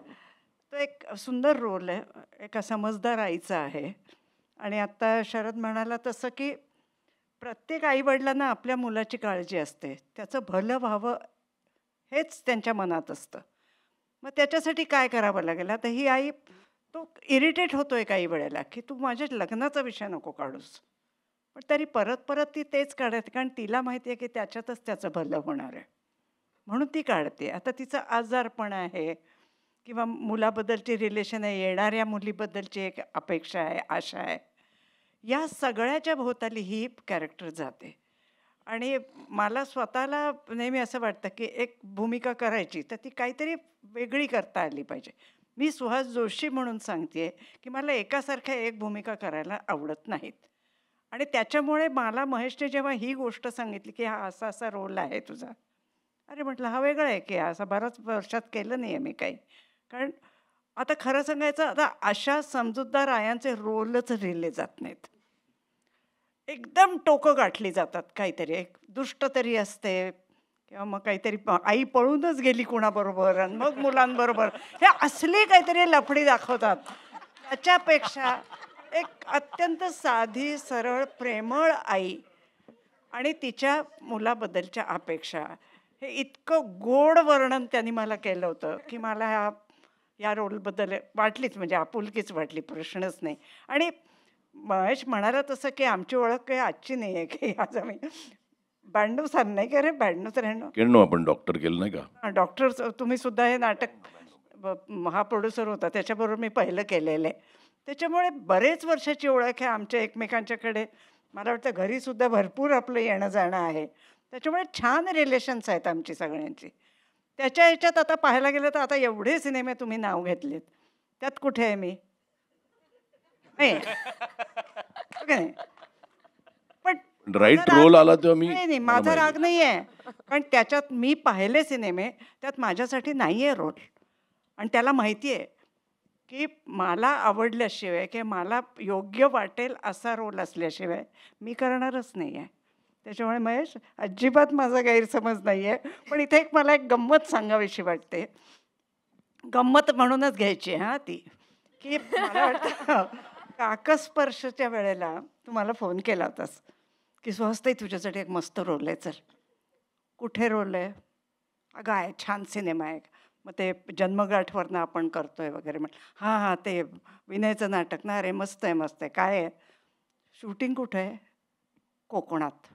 Speaker 8: तो एक सुंदर रोल आहे, एका समजदार आईचा आहे. आणि आत्ता शरद म्हणाला तसं की प्रत्येक आईवडिलांना आपल्या मुलाची काळजी असते, त्याचं भलं व्हावं हेच त्यांच्या मनात असतं. मग त्याच्यासाठी काय करावं लागेल? आता ही आई तो इरिटेट होतो आहे काही वेळेला की तू माझ्या लग्नाचा विषय नको काढूस, पण तरी परत परत ती तेच काढते कारण तिला माहिती आहे की त्याच्यातच त्याचं भलं होणार आहे म्हणून ती काढते. आता तिचं आजारपण आहे किंवा मुलाबद्दलची रिलेशन आहे, येणाऱ्या मुलीबद्दलची एक अपेक्षा आहे, आशा आहे, या सगळ्याच्या भोवताली ही कॅरेक्टर जाते. आणि मला स्वतःला नेहमी असं वाटतं की एक भूमिका करायची तर ती काहीतरी वेगळी करता आली पाहिजे. मी सुहास जोशी म्हणून सांगते की मला एकासारख्या एक भूमिका करायला आवडत नाहीत. आणि त्याच्यामुळे मला महेशने जेव्हा ही गोष्ट सांगितली की हा असा असा रोल आहे तुझा, अरे म्हटलं हा वेगळा आहे की असं बऱ्याच वर्षात केलं नाही आहे मी काही. कारण आता खरं सांगायचं, आता अशा समजूतदार आयांचे रोलच लिहिले जात नाहीत. एकदम टोकं गाठली जातात काहीतरी, एक दुष्ट तरी असते किंवा मग काहीतरी आई पळूनच गेली कुणाबरोबर आणि मग मुलांबरोबर, हे असली काहीतरी लफडी दाखवतात. त्याच्यापेक्षा एक अत्यंत साधी सरळ प्रेमळ आई आणि तिच्या मुलाबद्दलच्या अपेक्षा, हे इतकं गोड वर्णन त्यांनी मला केलं होतं की मला या रोलबद्दल वाटलीच, म्हणजे आपुलकीच वाटली, प्रश्नच नाही. आणि महेश म्हणाला तसं की आमची ओळख काही आजची नाही आहे की आज आम्ही 92 साल नाही का रे, 92 93
Speaker 6: केलं आपण डॉक्टर केलं नाही का?
Speaker 8: डॉक्टर, तुम्ही सुद्धा हे नाटक हा प्रोड्युसर होता त्याच्याबरोबर मी पहिलं केलेलं आहे. त्याच्यामुळे बरेच वर्षाची ओळख आहे आमच्या एकमेकांच्याकडे. मला वाटतं घरीसुद्धा भरपूर आपलं येणं जाणं आहे. त्याच्यामुळे छान रिलेशन्स आहेत आमची सगळ्यांची. त्याच्या ह्याच्यात आता पाहायला गेलं तर आता एवढे सिनेमे तुम्ही नाव घेतलेत, त्यात कुठे आहे मी? नाही हो की नाही? पण
Speaker 6: राईट
Speaker 8: माझा राग-
Speaker 6: रोल आला तेव्हा मी
Speaker 8: नाही,
Speaker 6: मला
Speaker 8: माझा
Speaker 6: माहिती.
Speaker 8: राग नाही आहे. पण त्याच्यात मी पाहिले सिनेमे, त्यात माझ्यासाठी नाही आहे रोल. आणि त्याला माहिती आहे की मला आवडल्याशिवाय किंवा मला योग्य वाटेल असा रोल असल्याशिवाय मी करणारच नाही आहे. त्याच्यामुळे महेश, अजिबात माझा गैरसमज नाही आहे. पण इथे एक मला एक गंमत सांगावीशी वाटते. गंमत म्हणूनच घ्यायची हां ती, की मला वाटतं काकस्पर्शच्या वेळेला तू मला फोन केला होतास की सुहासताई तुझ्यासाठी एक मस्त रोल आहे, चल. कुठे रोल आहे? अगं आहे, छान सिनेमा आहे. मग ते जन्मगाठवरनं आपण करतोय वगैरे. म्हटलं हां हां, ते विनयचं नाटक ना, अरे मस्त आहे मस्त आहे. काय आहे? शूटिंग कुठं आहे? कोकणात.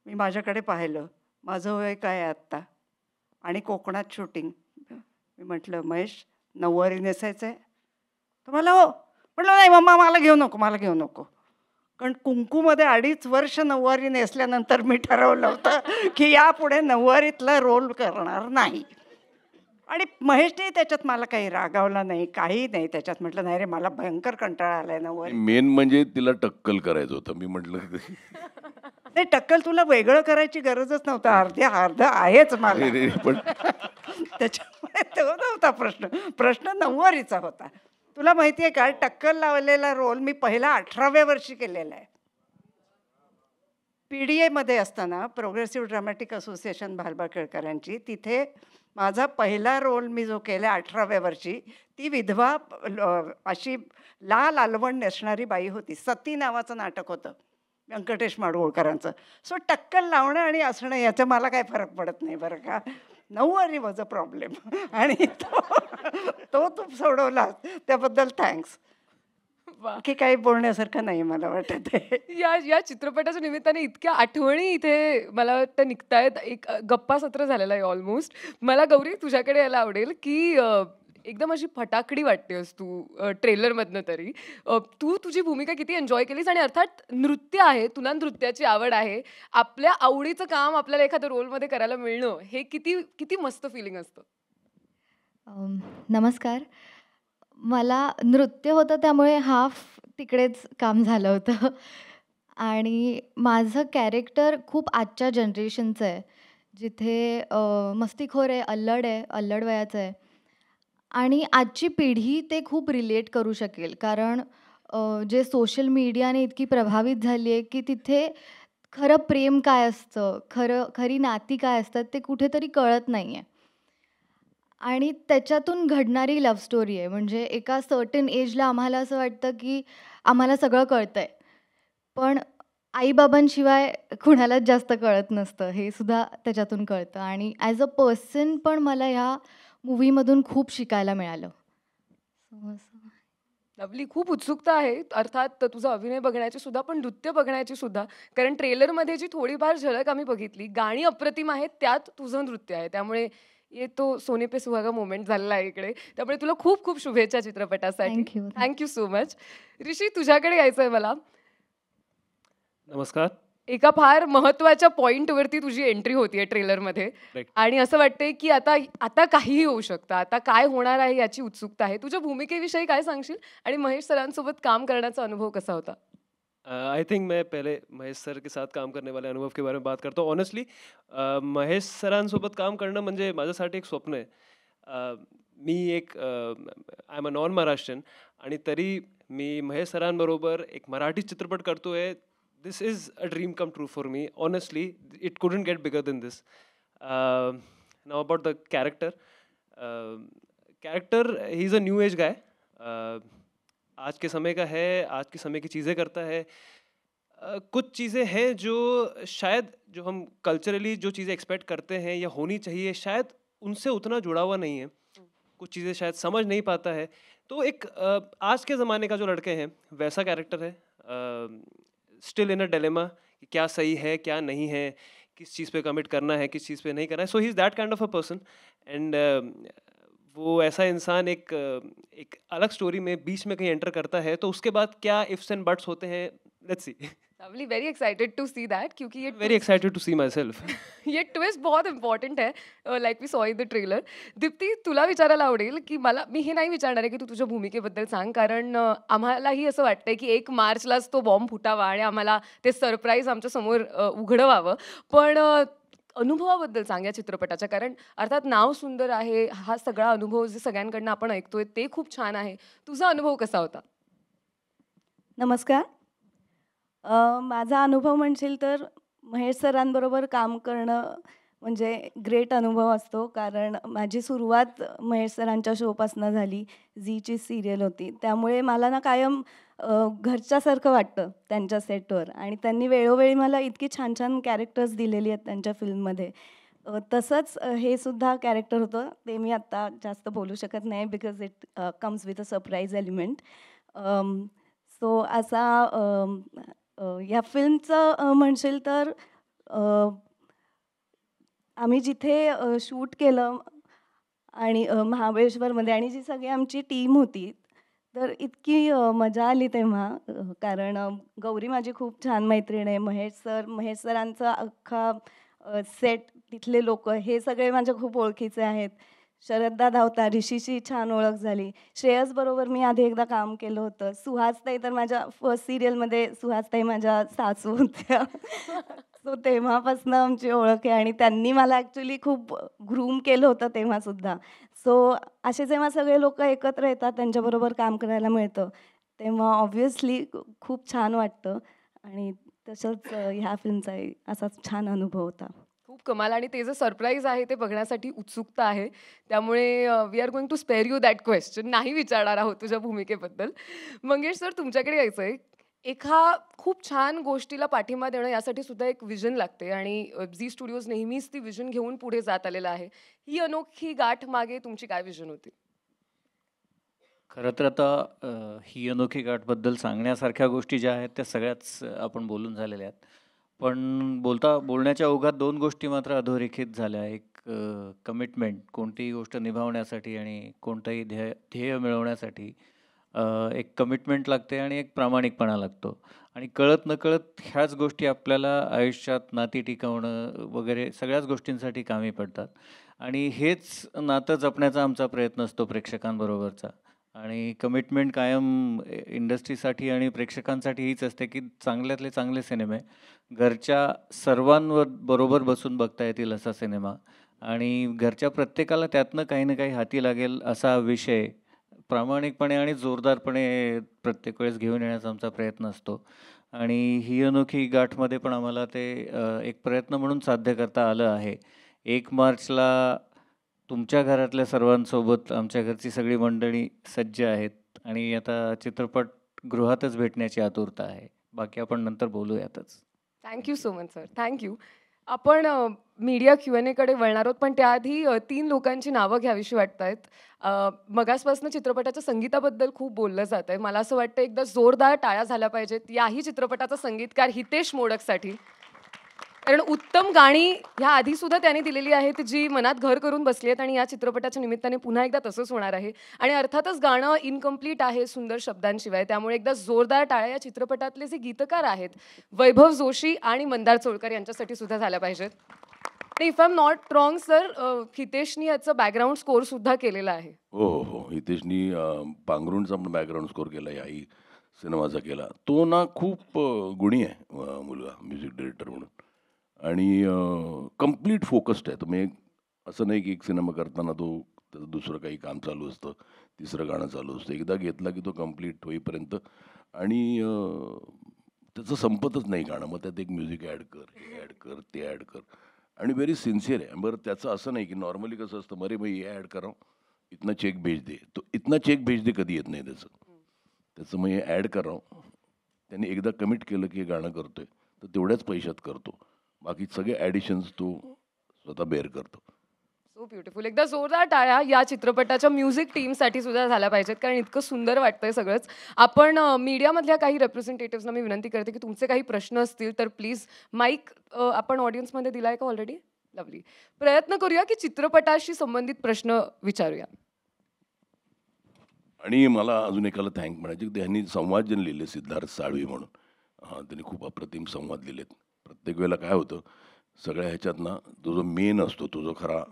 Speaker 8: मी माझ्याकडे पाहिलं, माझं वय काय आहे आत्ता आणि कोकणात शूटिंग. मी म्हटलं महेश, नऊवारी नेसायचं आहे? तर मला हो. म्हटलं नाही मम्मा, मला घेऊ नको, मला घेऊ नको. कारण कुंकूमध्ये 2.5 वर्ष नऊवारी नेसल्यानंतर मी ठरवलं होतं की यापुढे नऊवारीतला रोल करणार नाही. आणि महेशने त्याच्यात मला काही रागावला नाही, काही नाही त्याच्यात. म्हटलं नाही रे, मला भयंकर कंटाळा आलाय नऊवारी.
Speaker 6: मेन म्हणजे तिला टक्कल करायचं होतं. मी म्हटलं
Speaker 8: नाही, टक्कल तुला वेगळं करायची गरजच नव्हतं, अर्ध आहेच मला.
Speaker 6: अरे रे, पण
Speaker 8: त्याच्यामुळे तो नव्हता प्रश्न, प्रश्न नऊवारीचा होता. तुला माहिती आहे का, टक्कल लावलेला रोल मी पहिला 18व्या वर्षी केलेला आहे. PDAमध्ये असताना, प्रोग्रेसिव्ह ड्रामॅटिक असोसिएशन भालबा केळकरांची, तिथे माझा पहिला रोल मी जो केला 18व्या वर्षी, ती विधवा अशी लाल अलवण नेसणारी बाई होती. सती नावाचं नाटक होतं व्यंकटेश माडगुळकरांचं. सो टक्कल लावणं आणि असणं याचा मला काय फरक पडत नाही बरं का. नऊवारी वॉज अ प्रॉब्लेम. आणि तो तू सोडवला, त्याबद्दल थँक्स. की काही बोलण्यासारखं नाही मला वाटत आहे.
Speaker 4: या चित्रपटाच्या निमित्ताने इतक्या आठवणी इथे मला वाटतं निघतायत. एक गप्पा सत्र झालेला आहे ऑलमोस्ट. मला गौरी तुझ्याकडे यायला आवडेल की एकदम अशी फटाकडी वाटतेस तू ट्रेलरमधनं तरी. तू तुझी भूमिका किती एन्जॉय केलीस आणि अर्थात नृत्य आहे, तुला नृत्याची आवड आहे. आपल्या आवडीचं काम आपल्याला एखाद्या रोलमध्ये करायला मिळणं हे किती किती मस्त फिलिंग असतं.
Speaker 9: नमस्कार. मला नृत्य होतं त्यामुळे हाफ तिकडेच काम झालं होतं आणि माझं कॅरेक्टर खूप आजच्या जनरेशनचं आहे, जिथे मस्तीखोर आहे, अल्लड वयाचं आहे आणि आजची पिढी ते खूप रिलेट करू शकेल. कारण जे सोशल मीडियाने इतकी प्रभावित झाली आहे की तिथे खरं प्रेम काय असतं, खरी नाती काय असतात ते कुठेतरी कळत नाही आहे आणि त्याच्यातून घडणारी लव्ह स्टोरी आहे. म्हणजे एका सर्टन एजला आम्हाला असं वाटतं की आम्हाला सगळं कळतं आहे, पण आईबाबांशिवाय कुणालाच जास्त कळत नसतं, हे सुद्धा त्याच्यातून कळतं. आणि ॲज अ पर्सन पण मला ह्या मूवीमधून खूप शिकायला मिळालं.
Speaker 4: लवली, खूप उत्सुकता आहे अर्थात तुझा अभिनय बघण्याची सुद्धा, पण नृत्य बघण्याची सुद्धा. कारण ट्रेलरमध्ये जी थोडीफार झलक आम्ही बघितली, गाणी अप्रतिम आहेत, त्यात तुझं नृत्य आहे. त्यामुळे ये तो सोने पे सुहागा मोमेंट झालेला आहे इकडे. त्यामुळे तुला खूप खूप शुभेच्छा चित्रपटासाठी.
Speaker 9: Thank you.
Speaker 4: Thank you so much. Rishi, तुझ्याकडे यायचं आहे मला.
Speaker 2: नमस्कार.
Speaker 4: एका फार महत्त्वाच्या पॉईंटवरती तुझी एंट्री होतीये ट्रेलरमध्ये
Speaker 2: Right.
Speaker 4: आणि असं वाटतंय की आता काहीही होऊ शकतं, आता काय होणार आहे याची उत्सुकता आहे. तुझ्या भूमिकेविषयी काय सांगशील आणि महेश सरांसोबत काम करण्याचा अनुभव कसा होता?
Speaker 10: आई थिंक मैं पहले महेश सर के साथ काम करने वाले अनुभव के बारे में बात करतो. ऑनेस्टली महेश सरांसोबत काम करणं म्हणजे माझ्यासाठी एक स्वप्न आहे. मी एक I am a non Maharashtrian आणि तरी मी महेश सरांबरोबर एक मराठी चित्रपट करतोय. This is a dream come true for me. Honestly it couldn't get bigger than this. Now about the character. He is a new age guy. आज के समय का है, आज के समय की चीज़ें करता है. कुछ चीज़ें हैं जो शायद जो हम कल्चरली जो चीज़ें एक्सपेक्ट करते हैं या होनी चाहिए, शायद उनसे उतना जुड़ा हुआ नहीं है. कुछ चीज़ें शायद समझ नहीं पाता है. तो एक आज के ज़माने का जो लड़के हैं वैसा कैरेक्टर है. स्टिल इन अ डिलेमा कि क्या सही है क्या नहीं है, किस चीज़ पे कमिट करना है किस चीज़ पे नहीं करना है. So he is that kind of a person. End वो ऐसा इंसान एक अलग स्टोरी में बीच में कहीं एंटर करता है तो उसके बाद क्या इफ्स एंड बट्स होते हैं. Let's see.
Speaker 4: Lovely, very excited to see that, क्योंकि ये
Speaker 10: very excited to see myself.
Speaker 4: ये ट्विस्ट बहुत इम्पॉर्टंट है, like we saw in the trailer. Deepti, तुला विचारायला आवडेल की मी हे नाही विचारणार आहे की तू तुझ्या भूमिकेबद्दल सांग, कारण आम्हालाही असं वाटतंय की 1 मार्चलाच तो बॉम्ब फुटावा आणि आम्हाला ते सरप्राईज आमच्या समोर उघडं व्हावं. पण अनुभवाबद्दल सांग या चित्रपटाच्या, कारण अर्थात नाव सुंदर आहे, हा सगळा अनुभव जे सगळ्यांकडनं आपण ऐकतोय ते खूप छान आहे. तुझा अनुभव कसा होता?
Speaker 11: नमस्कार. माझा अनुभव म्हणशील तर महेश सरांबरोबर काम करणं म्हणजे ग्रेट अनुभव असतो, कारण माझी सुरुवात महेश सरांच्या शोपासनं झाली. झीची सिरियल होती, त्यामुळे मला ना कायम घरच्यासारखं वाटतं त्यांच्या सेटवर. आणि त्यांनी वेळोवेळी मला इतकी छान छान कॅरेक्टर्स दिलेली आहेत त्यांच्या फिल्ममध्ये. तसंच हे सुद्धा कॅरेक्टर होतं, ते मी आत्ता जास्त बोलू शकत नाही because it comes with a surprise element. So असा या फिल्मचं म्हणशील तर आम्ही जिथे शूट केलं आणि महाबळेश्वरमध्ये, आणि जी सगळी आमची टीम होती, तर इतकी मजा आली तेव्हा. कारण गौरी माझी खूप छान मैत्रीण आहे. महेश सरांचा अख्खा सेट, तिथले लोक हे सगळे माझ्या खूप ओळखीचे आहेत. शरददादा होता, ऋषीची छान ओळख झाली. श्रेयस बरोबर मी आधी एकदा काम केलं होतं. सुहासताई तर माझ्या फर्स्ट सिरियलमध्ये सुहासताई माझ्या सासू होत्या. सो तेव्हापासून आमची ओळख आहे आणि त्यांनी मला ॲक्च्युली खूप ग्रूम केलं होतं तेव्हासुद्धा. सो असे जेव्हा सगळे लोक एकत्र येतात, त्यांच्याबरोबर काम करायला मिळतं, तेव्हा ऑब्व्हियसली खूप छान वाटतं. आणि तसंच ह्या फिल्मचा असाच छान अनुभव होता.
Speaker 4: खूप कमाल. आणि ते जे सरप्राईज आहे ते बघण्यासाठी उत्सुकता आहे, त्यामुळे we are going to spare you that question. नाही विचारणार आहोत तुझ्या भूमिकेबद्दल. मंगेश सर, तुमच्याकडे यायचं आहे. एका खूप छान गोष्टीला पाठिंबा देणं यासाठी सुद्धा एक विजन लागते, आणि झी स्टुडिओज नेहमीच ती विजन घेऊन पुढे जात आलेलं आहे. ही अनोखी गाठ मागे तुमची काय विजन होती?
Speaker 2: खरं तर आता ही अनोखी गाठबद्दल सांगण्यासारख्या गोष्टी ज्या आहेत त्या सगळ्याच आपण बोलून झालेल्या आहेत. पण बोलण्याच्या ओघात 2 गोष्टी मात्र अधोरेखित झाल्या. एक कमिटमेंट, कोणतीही गोष्ट निभावण्यासाठी आणि कोणतंही ध्येय मिळवण्यासाठी एक कमिटमेंट लागते आणि एक प्रामाणिकपणा लागतो. आणि कळत नकळत ह्याच गोष्टी आपल्याला आयुष्यात नाती टिकवणं वगैरे सगळ्याच गोष्टींसाठी कामी पडतात. आणि हेच नातं जपण्याचा आमचा प्रयत्न असतो प्रेक्षकांबरोबरचा. आणि कमिटमेंट कायम इंडस्ट्रीसाठी आणि प्रेक्षकांसाठी हीच असते की चांगल्यातले चांगले सिनेमे घरच्या सर्वांवर बरोबर बसून बघता येतील असा सिनेमा, आणि घरच्या प्रत्येकाला त्यातनं काही ना काही हाती लागेल असा विषय प्रामाणिकपणे आणि जोरदारपणे प्रत्येक वेळेस घेऊन येण्याचा आमचा प्रयत्न असतो. आणि ही अनोखी गाठमध्ये पण आम्हाला ते एक प्रयत्न म्हणून साध्य करता आलं आहे. 1 मार्चला तुमच्या घरातल्या सर्वांसोबत आमच्या घरची सगळी मंडळी सज्ज आहेत आणि आता चित्रपटगृहातच भेटण्याची आतुरता आहे. बाकी आपण नंतर बोलूयातच.
Speaker 4: Thank you so much sir, thank you. आपण मीडिया Q&Aकडे वळणार आहोत, पण त्याआधी 3 लोकांची नावं घ्यावीशी वाटत आहेत. मगासपासून चित्रपटाच्या संगीताबद्दल खूप बोललं जात आहे. मला असं वाटतं एकदा जोरदार टाळ्या झाल्या पाहिजेत याही चित्रपटाचा संगीतकार हितेश मोडकसाठी, कारण उत्तम गाणी ह्या आधीसुद्धा त्यांनी दिलेली आहेत जी मनात घर करून बसली आहेत, आणि या चित्रपटाच्या निमित्ताने पुन्हा एकदा तसंच होणार आहे. आणि अर्थातच गाणं इनकम्प्लीट आहे सुंदर शब्दांशिवाय, त्यामुळे एकदा जोरदार टाळ्या या चित्रपटातले जे गीतकार आहेत वैभव जोशी आणि मंदार चोळकर यांच्यासाठी सुद्धा झाल्या पाहिजेत. If I am not wrong sir, हितेशनी याचं बॅकग्राऊंड स्कोर सुद्धा केलेला आहे.
Speaker 6: हो हो हो, हितेशनी पांघरुणचा पण बॅकग्राऊंड स्कोर केला. याही सिनेमाचा केला. तो ना खूप गुणी आहे मुलगा म्युझिक डिरेक्टर म्हणून. आणि कम्प्लीट फोकस्ड आहे. तुम्ही असं नाही की एक सिनेमा करताना तो त्याचं दुसरं काही काम चालू असतं, तिसरं गाणं चालू असतं. एकदा घेतला की तो कम्प्लीट होईपर्यंत आणि त्याचं संपतच नाही गाणं. मग त्यात एक म्युझिक ॲड कर, हे ॲड कर, ते ॲड कर आणि व्हेरी सिन्सिअर आहे. बरं त्याचं असं नाही की नॉर्मली कसं असतं, बरे भाई हे ॲड करा, इतना चेक भेज दे. तो इतना चेक भेज दे कधी येत नाही त्याचं मग हे ॲड करा. त्यांनी एकदा कमिट केलं की हे गाणं करतोय तर तेवढ्याच पैशात करतो. बाकी सगळे ॲडिशन्स तो स्वतः बेअर करतो.
Speaker 4: So beautiful. एकदा जोरदार टाळ्या या चित्रपटाच्या म्युझिक टीमसाठी सुद्धा झाल्या पाहिजेत, कारण इतकं सुंदर वाटतंय सगळंच. आपण मीडियामधल्या काही रिप्रेझेंटेटिव्हजना मी विनंती करते की तुमचे काही प्रश्न असतील तर प्लीज माईक आपण ऑडियन्समध्ये दिलाय का ऑलरेडी? लवली. प्रयत्न करूया की चित्रपटाशी संबंधित प्रश्न विचारूया.
Speaker 6: आणि मला अजून एकाला थँक म्हणायचे की त्यांनी संवाद जे लिहिले सिद्धार्थ साळवी म्हणून, त्यांनी खूप अप्रतिम संवाद लिहिलेत. प्रत्येक वेळेला काय होतं सगळ्या ह्याच्यात ना तो जो मेन असतो, तो जो खरा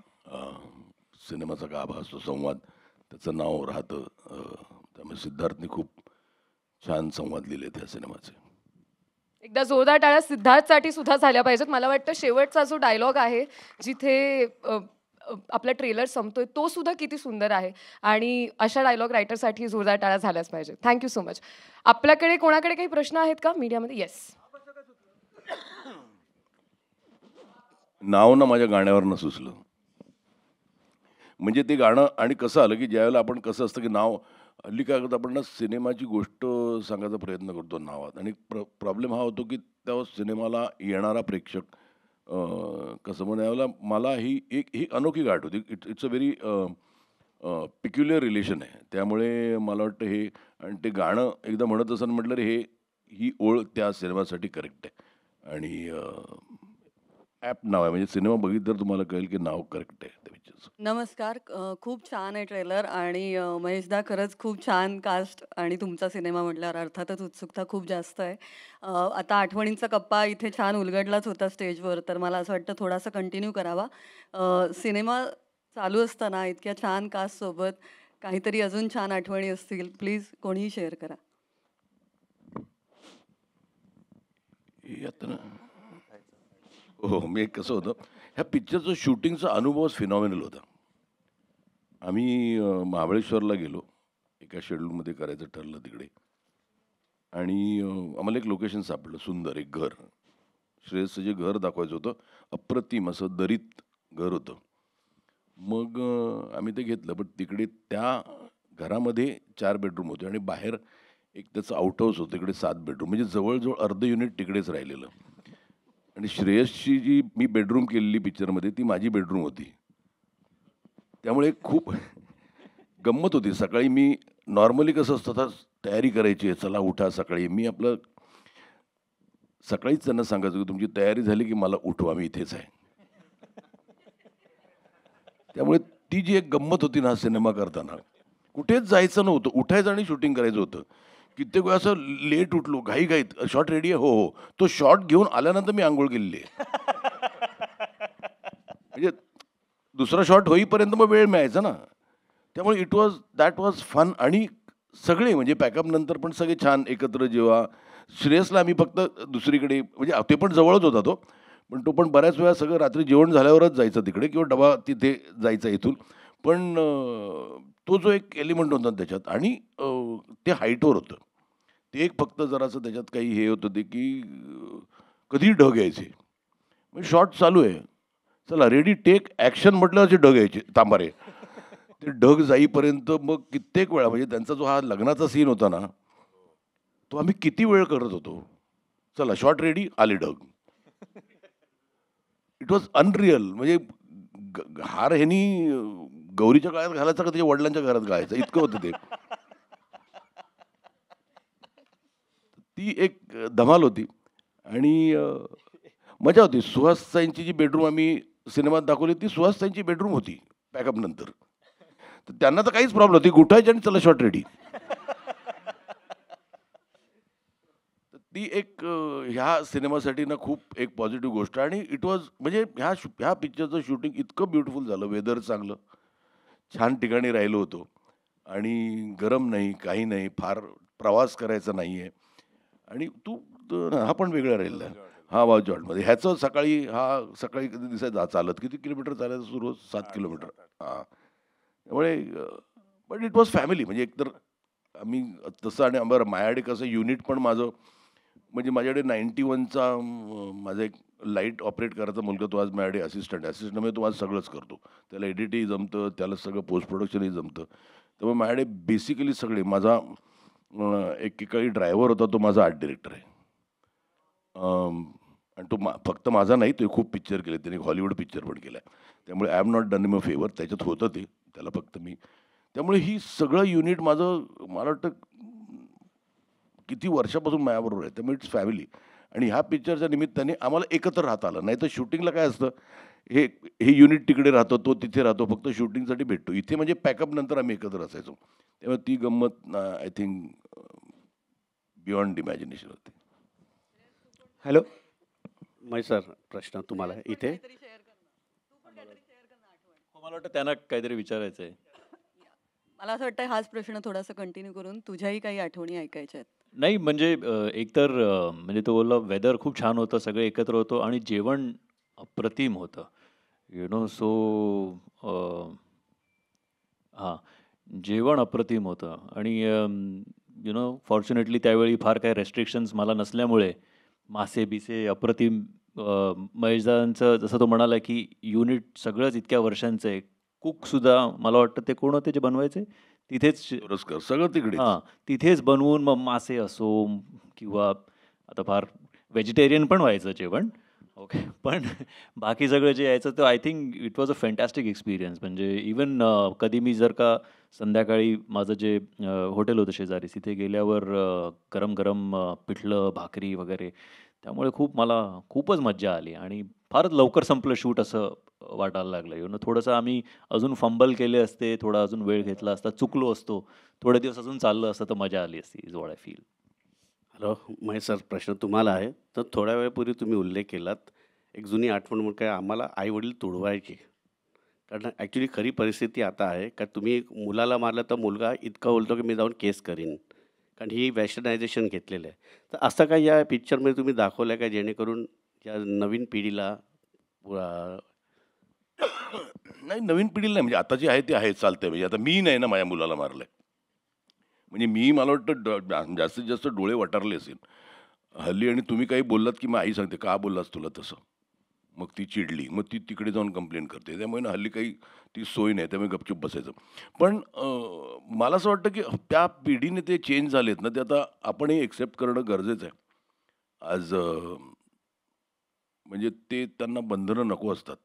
Speaker 6: सिनेमाचा गाभा असतो संवाद, त्याचं नाव राहतं. त्यामुळे सिद्धार्थने खूप छान संवाद लिहिले त्या सिनेमाचे.
Speaker 4: एकदा जोरदार टाळ्या सिद्धार्थसाठी सुद्धा झाल्या पाहिजेत. मला वाटतं शेवटचा जो डायलॉग आहे जिथे आपला ट्रेलर संपतोय तो सुद्धा किती सुंदर आहे आणि अशा डायलॉग रायटरसाठी जोरदार टाळ्या झाल्याच पाहिजेत. Thank you so much. आपल्याकडे कोणाकडे काही प्रश्न आहेत का मीडियामध्ये? येस.
Speaker 6: नाव ना माझ्या गाण्यावरनं सुचलं. म्हणजे ते गाणं आणि कसं आलं की ज्यावेळेला आपण कसं असतं की नाव हल्ली काय करतो आपण ना सिनेमाची गोष्ट सांगायचा प्रयत्न करतो नावात आणि प्रॉब्लेम हा होतो की त्या सिनेमाला येणारा प्रेक्षक कसं म्हणायला मला ही अनोखी गाठ होती. It's a very peculiar relation आहे. त्यामुळे मला वाटतं हे आणि ते गाणं एकदा म्हणत असताना म्हटलं रे ही ओळ त्या सिनेमासाठी करेक्ट आहे आणि ॲप नाव आहे म्हणजे सिनेमा बघितलं तर तुम्हाला कळेल की नाव करेक्ट आहे त्या पिक्चरचं.
Speaker 12: नमस्कार. खूप छान आहे ट्रेलर आणि महेशदा खरंच खूप छान कास्ट आणि तुमचा सिनेमा म्हटल्यावर अर्थातच उत्सुकता खूप जास्त आहे. आता आठवणींचा कप्पा इथे छान उलगडलाच होता स्टेजवर, तर मला असं वाटतं थोडासा कंटिन्यू करावा. सिनेमा चालू असताना इतक्या छान कास्टसोबत काहीतरी अजून छान आठवणी असतील, प्लीज कोणीही शेअर करा.
Speaker 6: हो, मी कसं होतं ह्या पिक्चरचं शूटिंगचा अनुभवच फिनॉमिनल होता. आम्ही महाबळेश्वरला गेलो, एका शेड्यूलमध्ये करायचं ठरलं तिकडे आणि आम्हाला एक लोकेशन सापडलं सुंदर, एक घर. श्रेयसचं जे घर दाखवायचं होतं अप्रतिम असं दरीत घर होतं. मग आम्ही ते घेतलं. पण तिकडे त्या घरामध्ये 4 बेडरूम होते आणि बाहेर एक त्याचं आउट हाऊस होतं, तिकडे 7 बेडरूम म्हणजे जवळजवळ अर्धं युनिट तिकडेच राहिलेलं. आणि श्रेयसची जी मी बेडरूम केलेली पिक्चरमध्ये ती माझी बेडरूम होती. त्यामुळे खूप गंमत होती. सकाळी मी नॉर्मली कसं असतं आता तयारी करायची आहे, चला उठा सकाळी. मी आपलं सकाळीच त्यांना सांगायचं की तुमची तयारी झाली की मला उठवा, मी इथेच आहे. त्यामुळे ती जी एक गंमत होती ना सिनेमा करताना, कुठेच जायचं नव्हतं, उठायचं आणि शूटिंग करायचं होतं. कित्येक वेळा असं लेट उठलो घाईघाईत, शॉट रेडी आहे, हो हो. तो शॉट घेऊन आल्यानंतर मी आंघोळ केलेली आहे. म्हणजे दुसरा शॉट होईपर्यंत मग वेळ मिळायचा ना. त्यामुळे दॅट वॉज फन. आणि सगळे म्हणजे पॅकअप नंतर पण सगळे छान एकत्र. जेव्हा श्रेयसला आम्ही फक्त दुसरीकडे म्हणजे ते पण जवळच होता तो, पण तो पण बऱ्याच वेळा सगळं रात्री जेवण झाल्यावरच जायचा तिकडे किंवा डबा तिथे जायचा इथून. पण तो जो एक एलिमेंट होता त्याच्यात आणि ते हाईटवर होतं. ते एक फक्त जरासं त्याच्यात काही हे होतं ते की कधी ढग यायचे. म्हणजे शॉट चालू आहे, चला रेडी टेक ॲक्शन म्हटलं असे ढग यायचे तांबारे. ते ढग जाईपर्यंत मग कित्येक वेळा म्हणजे त्यांचा जो हा लग्नाचा सीन होता ना, तो आम्ही किती वेळ करत होतो. चला शॉट रेडी, आले ढग. It was unreal. म्हणजे हार ह्यानी गौरीच्या काळात घालायचा का त्याच्या वडिलांच्या घरात घालायचा, इतकं होतं ते. ती एक धमाल होती आणि मजा होती. सुहास साईंची जी बेडरूम आम्ही सिनेमात दाखवली ती सुहास साईंची बेडरूम होती पॅकअप नंतर. तर त्यांना तर काहीच प्रॉब्लेम होती, गुठायची आणि चला शॉट रेडी. ती एक ह्या सिनेमासाठी ना खूप एक पॉझिटिव्ह गोष्ट. आणि इट वॉज म्हणजे ह्या पिक्चरचं शूटिंग इतकं ब्युटिफुल झालं. वेदर चांगलं, छान ठिकाणी राहिलो होतो आणि गरम नाही, काही नाही, फार प्रवास करायचा नाही आहे आणि हा पण वेगळा राहिला आहे. हा वाव जॉर्जमध्ये ह्याचं सकाळी कधी दिसायचं चालत किती किलोमीटर चालायचं सुरू 7 किलोमीटर. हां, त्यामुळे बट इट वॉज फॅमिली. म्हणजे एकतर आम्ही तसं आणि बरं माझ्याकडे कसं युनिट पण माझं म्हणजे माझ्याकडे 91चा माझा एक लाईट ऑपरेट करायचा मुलगा तो आज माझ्याकडे असिस्टंट म्हणजे तो आज सगळंच करतो. त्याला एडिटही जमतं, त्याला सगळं पोस्ट प्रोडक्शनही जमतं. त्यामुळे माझ्याकडे बेसिकली सगळे माझा एकेकाळी ड्रायव्हर होता, तो माझा आर्ट डिरेक्टर आहे. आणि तो फक्त माझा नाही, तो खूप पिक्चर केले, त्याने हॉलिवूड पिक्चर पण केला आहे. त्यामुळे I am not done him a favour, त्याच्यात होतं ते, त्याला फक्त मी. त्यामुळे ही सगळं युनिट माझं मला वाटतं किती वर्षापासून माझ्याबरोबर आहे. त्यामुळे इट्स फॅमिली. आणि ह्या पिक्चरच्या निमित्ताने आम्हाला एकत्र राहता आलं. नाही तर शूटिंगला काय असतं, हे युनिट तिकडे राहतो, तो तिथे राहतो, फक्त शूटिंगसाठी भेटतो. इथे म्हणजे पॅकअप नंतर आम्ही एकत्र असायचो. त्यामुळे ती गंमत आय थिंक बियॉन्ड इमॅजिनेशन होती.
Speaker 13: हॅलो महेश सर, प्रश्न तुम्हाला इथे.
Speaker 2: मला वाटतं त्यांना काहीतरी विचारायचं आहे.
Speaker 12: मला असं वाटतं हाच प्रश्न थोडासा कंटिन्यू करून तुझ्याही काही आठवणी ऐकायच्या आहेत.
Speaker 2: नाही म्हणजे एकतर म्हणजे तो बोलला वेदर खूप छान होतं, सगळे एकत्र होतो आणि जेवण अप्रतिम होतं. सो हां, जेवण अप्रतिम होतं आणि फॉर्च्युनेटली त्यावेळी फार काही रेस्ट्रिक्शन्स मला नसल्यामुळे मासे अप्रतिम. महेशदांचं जसं तो म्हणाला की युनिट सगळंच इतक्या वर्षांचं आहे. कुकसुद्धा मला वाटतं ते कोण होते जे बनवायचे तिथेच,
Speaker 6: सगळं तिकडे.
Speaker 2: हां, तिथेच बनवून मग मासे असो किंवा आता फार व्हेजिटेरियन पण व्हायचं जेवण. ओके, पण बाकी सगळं जे यायचं तर I think it was a fantastic experience. म्हणजे इवन कधी मी जर का संध्याकाळी माझं जे हॉटेल होतं शेजारी, तिथे गेल्यावर गरम गरम पिठलं भाकरी वगैरे, त्यामुळे मला खूपच मज्जा आली आणि फारच लवकर संपलं शूट असं वाटायला लागलं. थोडंसं आम्ही अजून फंबल केले असते, थोडा अजून वेळ घेतला असता, चुकलो असतो, थोडे दिवस अजून चाललं असतं तर मजा आली असती, is what I feel.
Speaker 13: Hello Mahesh sir, प्रश्न तुम्हाला आहे. तर थोड्या वेळापूर्वी तुम्ही उल्लेख केलात एक जुनी आठवण म्हणून, काय आम्हाला आईवडील तुडवायचे. कारण ॲक्च्युली खरी परिस्थिती आता आहे का तुम्ही एक मुलाला मारलं तर मुलगा इतका बोलतो की मी जाऊन केस करीन, कारण ही वेस्टर्नायझेशन घेतलेलं आहे. तर असं काय या पिक्चरमध्ये तुम्ही दाखवलं आहे का जेणेकरून या नवीन पिढीला
Speaker 6: नाही, नवीन पिढीला नाही, म्हणजे आता जे आहे ते आहे, चालतंय. म्हणजे आता मी नाही ना माझ्या मुलाला मारलंय, म्हणजे मला वाटतं जास्तीत जास्त डोळे वटारले असेल हल्ली. आणि तुम्ही काही बोललात की मग आई सांगते का बोललास तुला तसं, मग ती चिडली, मग ती तिकडे जाऊन कंप्लेंट करते. त्यामुळे ना हल्ली काही ती सोय नाही, त्यामुळे गपचूप बसायचं. पण मला असं वाटतं की त्या पिढीने ते चेंज झालेत ना, ते आता आपणही एक्सेप्ट करणं गरजेचं आहे. आज म्हणजे ते त्यांना बंधनं नको असतात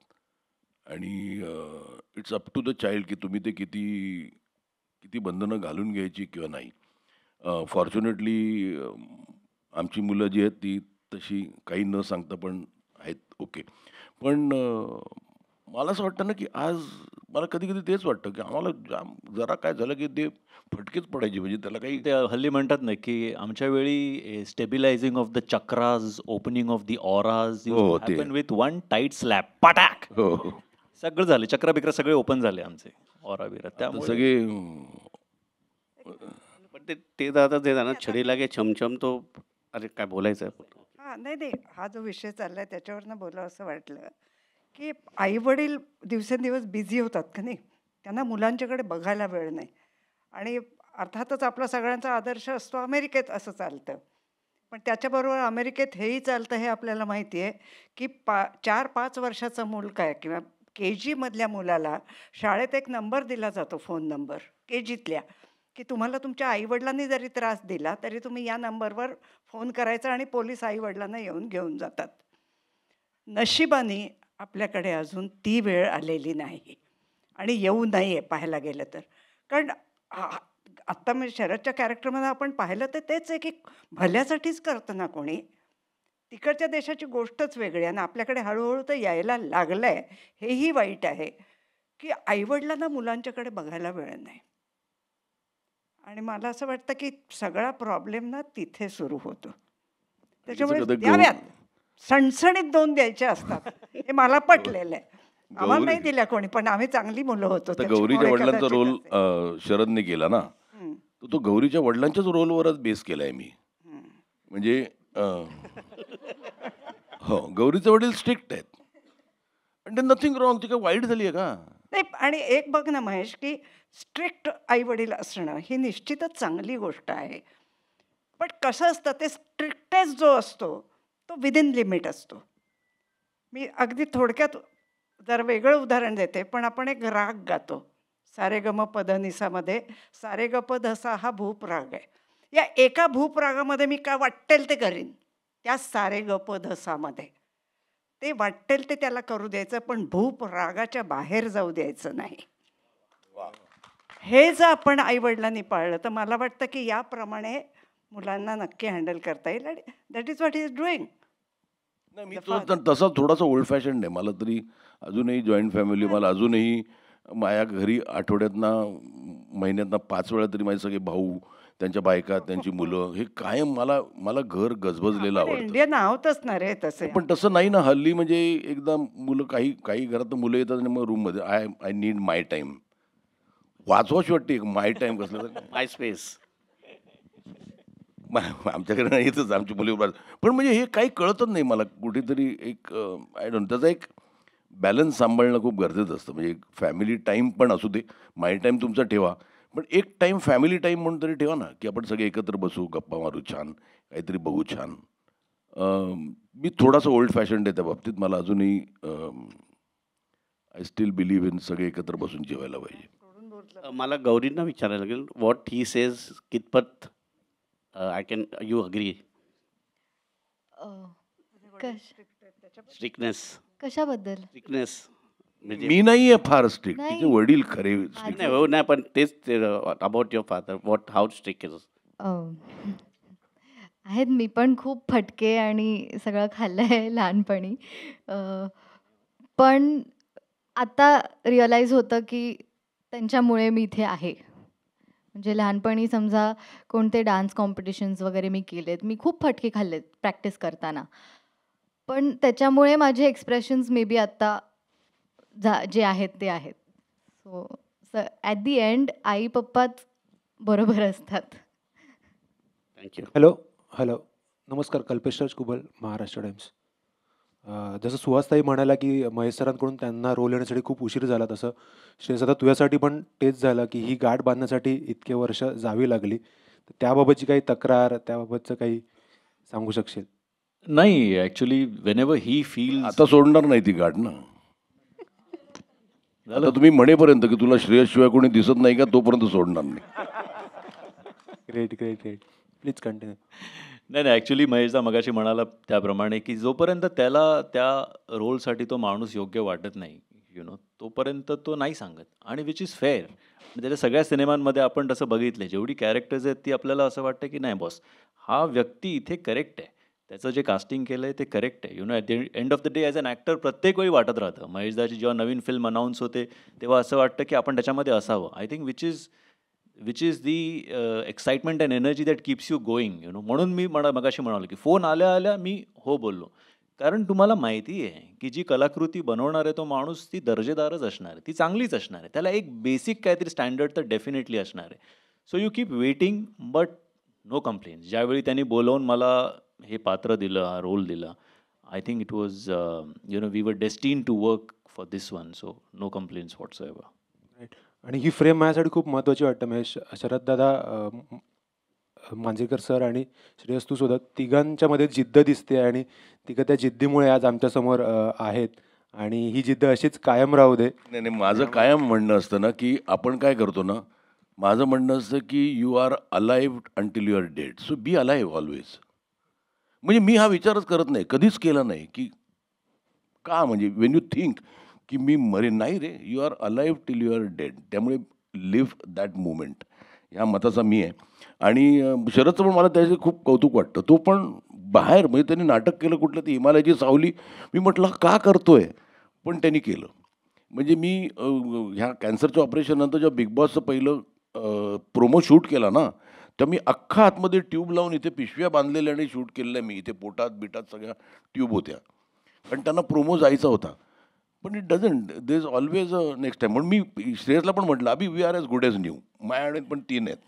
Speaker 6: आणि it's up to the child की तुम्ही ते किती बंधनं घालून घ्यायची किंवा नाही. फॉर्च्युनेटली आमची मुलं जी आहेत ती तशी काही न सांगता पण आहेत, ओके. पण मला असं वाटतं ना की आज मला कधी कधी तेच वाटतं की आम्हाला जरा काय झालं की ते फटकेच पडायचे. म्हणजे त्याला काही
Speaker 2: ते हल्ली म्हणतात ना की आमच्या वेळी stabilising of the chakras, opening of the auras happen with one tight slap, पटाक, सगळं झालं, चक्रा बिक्रा सगळे ओपन झाले आमचे ऑरा बिरा. त्यामुळे
Speaker 6: सगळे
Speaker 13: पण ते दादा ते ना छडी लागे छमछम, तो अरे काय बोलायचं आहे.
Speaker 8: हां, नाही, हा जो विषय चालला आहे त्याच्यावरनं बोलावं असं वाटलं की आईवडील दिवसेंदिवस बिझी होतात का नाही, त्यांना मुलांच्याकडे बघायला वेळ नाही. आणि अर्थातच आपला सगळ्यांचा आदर्श असतो अमेरिकेत असं चालतं, पण त्याच्याबरोबर अमेरिकेत हेही चालतं हे आपल्याला माहिती आहे की 4-5 वर्षाचं मूल काय किंवा KG मधल्या मुलाला शाळेत एक नंबर दिला जातो, फोन नंबर KGतल्या, की तुम्हाला तुमच्या आईवडिलांनी जरी त्रास दिला तरी तुम्ही या नंबरवर फोन करायचा आणि पोलीस आईवडिलांना येऊन घेऊन जातात. नशिबाने आपल्याकडे अजून ती वेळ आलेली नाही आणि येऊ नये पाहायला गेलं तर. कारण आत्ता मी शरदच्या कॅरेक्टरमध्ये आपण पाहिलं तर तेच आहे की भल्यासाठीच करतं ना कोणी. तिकडच्या देशाची गोष्टच वेगळी आहे आणि आपल्याकडे हळूहळू तर यायला लागलं आहे. हेही वाईट आहे की आईवडिलांना मुलांच्याकडे बघायला वेळ नाही. आणि मला असं वाटतं की सगळा प्रॉब्लेम ना तिथे सुरू होतो. त्याच्यामुळे द्याव्यात, सणसणीत 2 द्यायच्या असतात, हे मला पटलेलं आहे. आम्हाला नाही दिल्या कोणी, पण आम्ही चांगली मुलं होतो.
Speaker 6: गौरीच्या वडिलांचा रोल शरदने केला ना, तो गौरीच्या वडिलांच्याच रोलवरच बेस केला आहे मी. म्हणजे हो, गौरीचे वडील स्ट्रिक्ट आहेत. आणि नथिंग रॉंग. ती काय वाईट झाली आहे का?
Speaker 8: नाही, आणि एक बघ ना महेश, की स्ट्रिक्ट आईवडील असणं ही निश्चितच चांगली गोष्ट आहे. पण कसं असतं, ते स्ट्रिक्टेस्ट जो असतो तो विदिन लिमिट असतो. मी अगदी थोडक्यात जरा वेगळं उदाहरण देते, पण आपण एक राग गातो सारेगम पधनिसामध्ये. सारेगप धसा हा भूप राग आहे. या एका भूप रागामध्ये मी काय वाटेल ते करीन. त्या सारेगप धसामध्ये ते वाटेल ते त्याला करू द्यायचं, पण भूप रागाच्या बाहेर जाऊ द्यायचं नाही. हे जर आपण आईवडिलांनी पाळलं तर मला वाटतं की याप्रमाणे मुलांना नक्की हँडल करता येईल. आणि that is what is doing.
Speaker 6: नाही, मी तो तसा थोडासा ओल्ड फॅशन आहे. मला तरी अजूनही जॉईंट फॅमिली, मला अजूनही माझ्या घरी आठवड्यातनं महिन्यातनं 5 वेळा तरी माझे सगळे भाऊ, त्यांच्या बायका, त्यांची मुलं, हे कायम मला घर गजबजलेलं आवडतं.
Speaker 8: इंडियन आहोतच ना रे तसे.
Speaker 6: पण तसं नाही ना हल्ली. म्हणजे एकदा मुलं काही घरात मुलं येतात आणि मग रूममध्ये आय नीड माय टाईम. वाचवाशी वाटते माय टाईम कसलं तर
Speaker 13: माय स्पेस.
Speaker 6: आमच्याकडे नाही येतच आमची मुली. पण म्हणजे हे काही कळतच नाही मला. कुठेतरी एक आय डोंट, त्याचा एक बॅलन्स सांभाळणं खूप गरजेचं असतं. म्हणजे एक फॅमिली टाईम पण असू दे, माय टाईम तुमचा ठेवा, पण एक टाईम फॅमिली टाईम म्हणून तरी ठेवा ना, की आपण सगळे एकत्र बसू, गप्पा मारू, छान काहीतरी बघू, छान. मी थोडासा ओल्ड फॅशन आहे त्या बाबतीत. मला अजूनही आय स्टील बिलीव्ह इन सगळे एकत्र बसून जेवायला पाहिजे.
Speaker 13: मला गौरींना विचारायला लागेल, व्हॉट ही सेज कितपत I can you agree. Strictness.
Speaker 9: कशाबद्दल?
Speaker 13: स्ट्रिक्टनेस म्हणजे
Speaker 6: मी नाही आहे फार स्ट्रिक्ट,
Speaker 9: नाही.
Speaker 6: तिचे वडील खरे
Speaker 13: नाही हो, नाही, पण तेच about your father, what how strict is.
Speaker 9: आहेत, मी पण खूप फटके आणि सगळं खाल्लं आहे लहानपणी. पण आता रिअलाईज होतं की त्यांच्यामुळे मी इथे आहे. म्हणजे लहानपणी समजा कोणते डान्स कॉम्पिटिशन्स वगैरे मी केलेत, मी खूप फटके खाल्लेत प्रॅक्टिस करताना. पण त्याच्यामुळे माझे एक्सप्रेशन्स मे बी आत्ता जे आहेत ते आहेत. सो ॲट दी एंड आई पप्पाच बरोबर असतात.
Speaker 13: थँक्यू.
Speaker 14: हॅलो नमस्कार. कल्पेश राज कुबल, महाराष्ट्र टाइम्स. जसं सुहासताई म्हणाला की महेश सरांकडून त्यांना रोल येण्यासाठी खूप उशीर झाला, तसं श्रेयस आता तुझ्यासाठी पण तेच झालं की ही गाठ बांधण्यासाठी इतके वर्ष जावी लागली. तर त्याबाबतची काही तक्रार, त्याबाबतचं काही सांगू शकशील?
Speaker 2: नाही, ॲक्च्युली वेन एव्हर ही फील.
Speaker 6: आता सोडणार नाही ती गाठ ना. आता तुम्ही म्हणेपर्यंत की तुला श्रेयस शिवाय कोणी दिसत नाही का, तोपर्यंत सोडणार नाही.
Speaker 14: Great great great. Please continue.
Speaker 2: नाही, ॲक्च्युली महेशदा मगाशी म्हणाला त्याप्रमाणे की जोपर्यंत त्याला त्या रोलसाठी तो माणूस योग्य वाटत नाही, तोपर्यंत तो नाही सांगत. आणि विच इज फेअर. त्याच्या सगळ्या सिनेमांमध्ये आपण तसं बघितलं, जेवढी कॅरेक्टर्स आहेत ती आपल्याला असं वाटतं की नाही बॉस, हा व्यक्ती इथे करेक्ट आहे, त्याचं जे कास्टिंग केलं आहे ते करेक्ट आहे. At the end of the day as an actor प्रत्येक वेळी वाटत राहतं. महेशदाची जेव्हा नवीन फिल्म अनाऊन्स होते तेव्हा असं वाटतं की आपण त्याच्यामध्ये असावं. I think which is the excitement and energy that keeps you going. म्हणून मी मगाशी म्हणालो की फोन आल्या मी हो बोललो. कारण तुम्हाला माहिती आहे की जी कलाकृती बनवणार आहे तो माणूस ती दर्जेदारच असणार आहे, ती चांगलीच असणार आहे, त्याला एक बेसिक काहीतरी स्टँडर्ड तर डेफिनेटली असणार आहे. So you keep waiting but no complaints. ज्यावेळी त्यांनी बोलवून मला हे पात्र दिलं, हा रोल दिला, I think it was we were destined to work for this one. So no complaints whatsoever.
Speaker 14: Right. आणि ही फ्रेम माझ्यासाठी खूप महत्त्वाची वाटतं महेश. शरद दादा, मांजरेकर सर आणि श्रेयस तू सुद्धा, तिघांच्यामध्ये जिद्द दिसते आणि तिघं त्या जिद्दीमुळे आज आमच्यासमोर आहेत. आणि ही जिद्द अशीच कायम राहू दे.
Speaker 6: नाही, माझं कायम म्हणणं असतं ना की आपण काय करतो ना, माझं म्हणणं असतं की you are alive until you are dead. So be alive always. म्हणजे मी हा विचारच करत नाही, कधीच केला नाही की का, म्हणजे वेन यू थिंक की मी मरेन, नाही रे, you are alive till you are dead. त्यामुळे लिव्ह दॅट मुमेंट, ह्या मताचा मी आहे. आणि शरदचं पण मला त्याचे खूप कौतुक वाटतं. तो पण बाहेर, म्हणजे त्यांनी नाटक केलं कुठलं, ती हिमालयाची सावली, मी म्हटलं का करतोय, पण त्यांनी केलं. म्हणजे मी ह्या कॅन्सरच्या ऑपरेशननंतर जेव्हा बिग बॉसचं पहिलं प्रोमो शूट केला ना, तर मी अख्खा आतमध्ये ट्यूब लावून इथे पिशव्या बांधलेल्या आणि शूट केलेलं आहे मी. इथे पोटात बिटात सगळ्या ट्यूब होत्या, कारण त्यांना प्रोमो जायचा होता. पण it doesn't, there is always a next time. म्हणून मी श्रेयसला पण म्हटलं, अभि we are as good as new. माझ्याकडे पण 3 आहेत.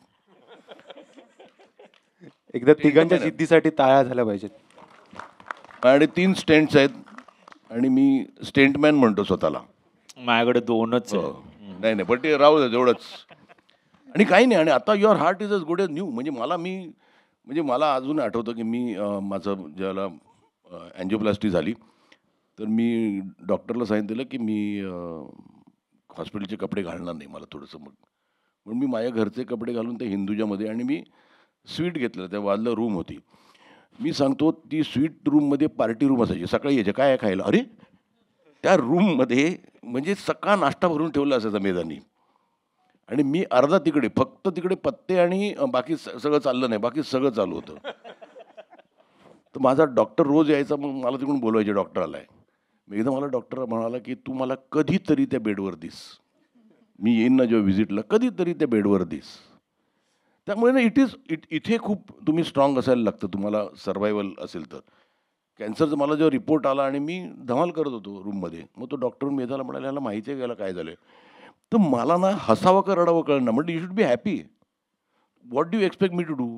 Speaker 14: एकदा तिघांच्या
Speaker 6: Stand-man आहे.
Speaker 14: जिद्दीसाठी टाळ्या झाल्या पाहिजेत.
Speaker 6: आणि 3 स्टेंट्स आहेत आणि मी स्टेंटमॅन म्हणतो स्वतःला.
Speaker 2: माझ्याकडे 2च आहे.
Speaker 6: नाही नाही पण ते राहू दे तेवढंच. आणि काही नाही. आणि आता your heart is as good as new. म्हणजे मला अजून आठवतं की मी माझं ज्याला अँजिओप्लास्टी झाली तर मी डॉक्टरला सांगितलेलं की मी हॉस्पिटलचे कपडे घालणार नाही. मला थोडंसं म्हणून मी माझ्या घरचे कपडे घालून ते हिंदुजामध्ये आणि मी स्वीट घेतलं. त्या वाजलं रूम होती. मी सांगतो ती स्वीट रूममध्ये पार्टी रूम असायची. सकाळी यायचे काय आहे खायला. अरे त्या रूममध्ये म्हणजे सकाळ नाश्ता भरून ठेवला असायचा मेजानी. आणि मी अर्धा तिकडे फक्त तिकडे पत्ते आणि बाकी सगळं चाललं नाही. बाकी सगळं चालू होतं. तर माझा डॉक्टर रोज यायचा. मग मला तिकडून बोलवायचे डॉक्टर आलाय. मी एकदा मला डॉक्टर म्हणाला की तू मला कधीतरी त्या बेडवर दिस. मी येईन ना जेव्हा व्हिजिटला कधीतरी त्या बेडवर दिस. त्यामुळे ना इथे खूप तुम्ही स्ट्रॉंग असायला लागतं तुम्हाला सर्वायवल असेल तर. कॅन्सरचा मला जेव्हा रिपोर्ट आला आणि मी धमाल करत होतो रूममध्ये. मग तो डॉक्टर मेधाला म्हणाला याला माहिती आहे याला काय झालं. तर मला ना हसावं का रडावं कळलं ना. म्हटलं you should be happy. What do you expect me to do.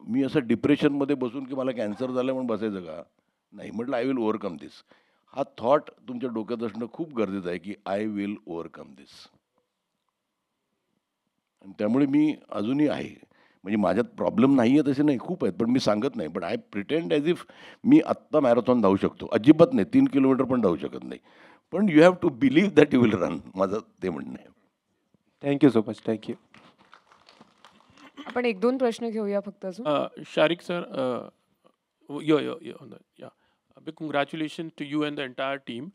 Speaker 6: मी असं डिप्रेशनमध्ये बसून की मला कॅन्सर झालं म्हणून बसायचं का. नाही म्हटलं आय विल ओव्हरकम दिस. हा थॉट तुमच्या डोक्यात असणं खूप गरजेचं आहे की आय विल ओव्हरकम दिस. आणि त्यामुळे मी अजूनही आहे. म्हणजे माझ्यात प्रॉब्लेम नाही आहे तसे नाही खूप आहेत पण मी सांगत नाही. But I pretend as if मी आत्ता मॅरेथॉन धावू शकतो. अजिबात नाही 3 किलोमीटर पण धावू शकत नाही. पण you have to believe that you will run. माझं ते म्हणणं आहे.
Speaker 14: Thank you so much. थँक्यू.
Speaker 4: आपण 1-2 प्रश्न घेऊया फक्त अजून.
Speaker 15: Sharik sir, yeah, big congratulations to you and the entire team.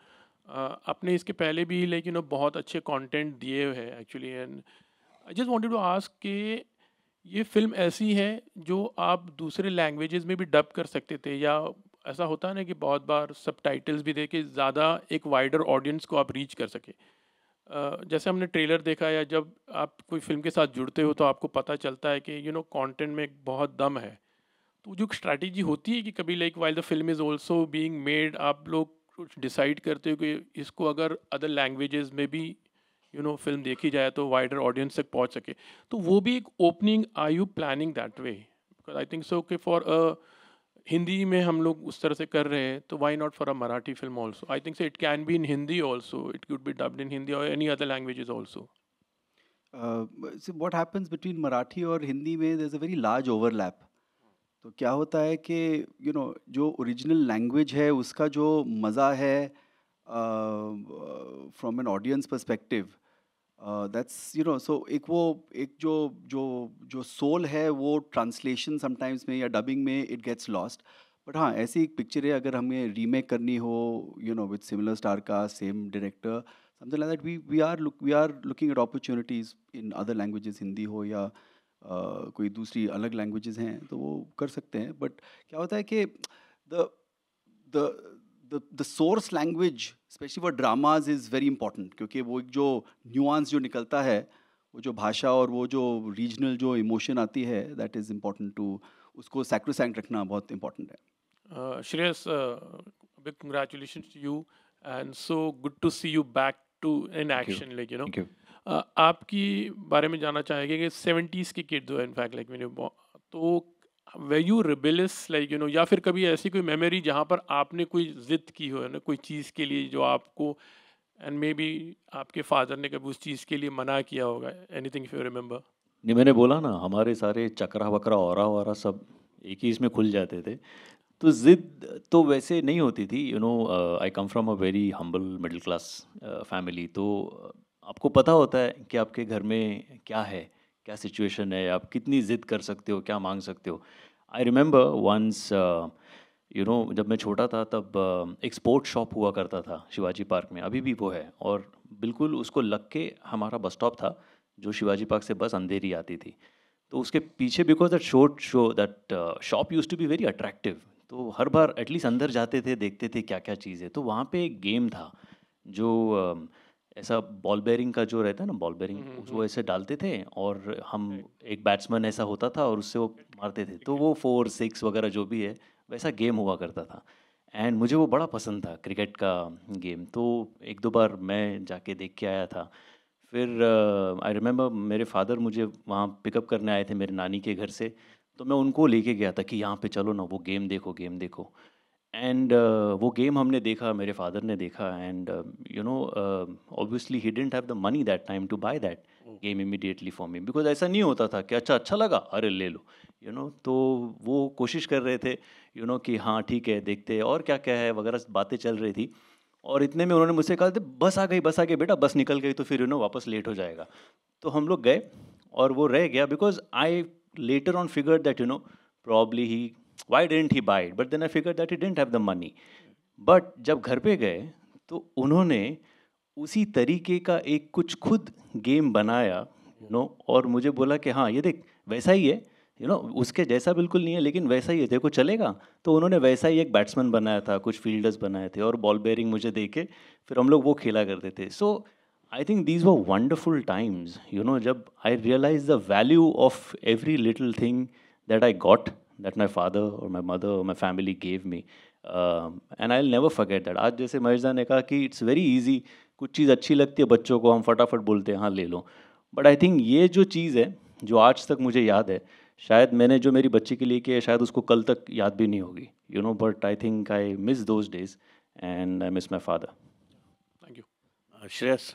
Speaker 15: आपने इसके पहले भी बहुत अच्छे कंटेंट दिए हुए हैं actually and I just wanted to ask कि ये फिल्म ऐसी है जो आप दूसरे लैंग्वेजेस में भी डब कर सकते थे या ऐसा होता है ना कि बहुत बार सबटाइटल्स भी दे के ज़्यादा एक वाइडर ऑडियंस को आप रीच कर सके. जैसे हमने ट्रेलर देखा या जब आप कोई फिल्म के साथ जुड़ते हो तो आपको पता चलता है कि कंटेंट में एक बहुत दम है. तो जो स्ट्रैटेजी होती है कि कभी like while the film is also being made आप लोग कुछ डिसाइड करते हो कि इसको अगर अदर लैंग्वेजेस में भी फिल्म देखी जाए तो वाइडर ऑडियंस तक पहुंच सके. तो वो भी एक opening are you planning that way. Because I think so कि फॉर हिंदी में हम लोग उस तरह से कर रहे हैं तो why not for a Marathi film also. I think so it can be in Hindi also. It could be dubbed in Hindi और any other languages also.
Speaker 5: See what happens between Marathi और हिंदी में there's a very large overlap. तो क्या होता है कि जो original language है उसका जो मज़ा है from an audience perspective that's so एक जो सोल है वो ट्रांसलेशन समटाइम्स में या डबिंग में इट गेट्स लॉस्ट. बट हाँ ऐसी एक पिक्चर है अगर हमें रीमेक करनी हो with similar star cast same director something like that we are looking at opportunities in other languages. Hindi हो या कोई दूसरी अलग लैंग्वेजेस हैं तो वो कर सकते हैं. बट क्या होता है कि the source language specially for dramas is very important क्योंकि वो एक जो न्यूआंस जो निकलता है वो जो भाषा और वो जो रीजनल जो इमोशन आती है दैट इज़ इम्पॉर्टेंट टू उसको सैक्रोसैंक्ट रखना बहुत इम्पॉर्टेंट है.
Speaker 15: Shreyas, big congratulations to you and so good to see you back to in action. Like
Speaker 2: Thank you.
Speaker 15: आपकी बारे में जानना चाहेंगे कि 70s की किड हो इनफैक्ट लाइक व्हेन यू तो वे यू रिबेलियस लाइक या फिर कभी ऐसी कोई मेमोरी जहाँ पर आपने कोई जिद की हो ना कोई चीज़ के लिए जो आपको एंड मे बी आपके फादर ने कभी उस चीज़ के लिए मना किया होगा. Anything if you remember.
Speaker 2: नहीं मैंने बोला ना हमारे सारे चक्रा वकरा और सब एक ही इसमें खुल जाते थे. तो ज़िद तो वैसे नहीं होती थी. I come from a very humble middle class family. तो आपको पता होता है कि आपके घर में क्या है क्या सिचुएशन है आप कितनी ज़िद कर सकते हो क्या मांग सकते हो. आई रिमेंबर वंस जब मैं छोटा था तब एक स्पोर्ट शॉप हुआ करता था शिवाजी पार्क में. अभी भी वो है और बिल्कुल उसको लग के हमारा बस स्टॉप था जो शिवाजी पार्क से बस अंधेरी आती थी. तो उसके पीछे because that shop used to be very attractive. तो हर बार एटलीस्ट अंदर जाते थे देखते थे क्या क्या चीज़ है. तो वहाँ पे एक गेम था जो ऐसा बॉल बेरिंग का जो रहता है ना बॉल बेरिंग वो ऐसे डालते थे और हम एक बैट्समैन ऐसा होता था और उससे वो मारते थे. तो वो 4, 6 वगैरह जो भी है वैसा गेम हुआ करता था. एंड मुझे वो बड़ा पसंद था क्रिकेट का गेम. तो 1-2 बार मैं जाके देख के आया था. फिर आई रिमेंबर मेरे फादर मुझे वहाँ पिकअप करने आए थे मेरे नानी के घर से. तो मैं उनको लेके गया था कि यहाँ पे चलो ना, वो गेम देखो. एंड वो गेम हमने देखा, मेरे फादर ने देखा, and you know obviously he didn't have the money that time to buy that game immediately for me, because ऐसा नहीं होता था कि अच्छा लगा, अरे ले लो, यू नो. तो वो कोशिश कर रहे थे, यू नो, कि हाँ ठीक है देखते हैं और क्या क्या है वगैरह बातें चल रही थी. और इतने में उन्होंने मुझसे कहा, बस आ गई बेटा, बस निकल गई तो फिर यू नो वापस लेट हो जाएगा. तो हम लोग गए और वो रह गया, because I later on figured that, you know, probably why didn't he buy it? But then I figured that he didn't have the money. But जब घर पे गए तो उन्होंने उसी तरीके का एक कुछ खुद गेम बनाया, you know, और मुझे बोला कि हाँ ये देख वैसा ही है, you know, उसके जैसा बिल्कुल नहीं है लेकिन वैसा ही है, देखो चलेगा. तो उन्होंने वैसा ही एक बैट्समैन बनाया था, कुछ फील्डर्स बनाए थे और बॉल बेयरिंग मुझे दे के फिर हम लोग वो खेला करते थे. So I think these were wonderful times, you know, जब I realized the value of every little thing that I got, that my father or my mother or my family gave me, and I'll never forget that. आज जैसे महेश दा ने कहा कि it's very easy, कुछ चीज़ अच्छी लगती है बच्चों को, हम फटाफट बोलते हैं हाँ ले लो. But I think ये जो चीज़ है जो आज तक मुझे याद है, शायद मैंने जो मेरी बच्ची के लिए किया शायद उसको कल तक याद भी नहीं होगी, you know, but I think I miss those days and I miss my father.
Speaker 15: Thank you.
Speaker 13: Shreyas,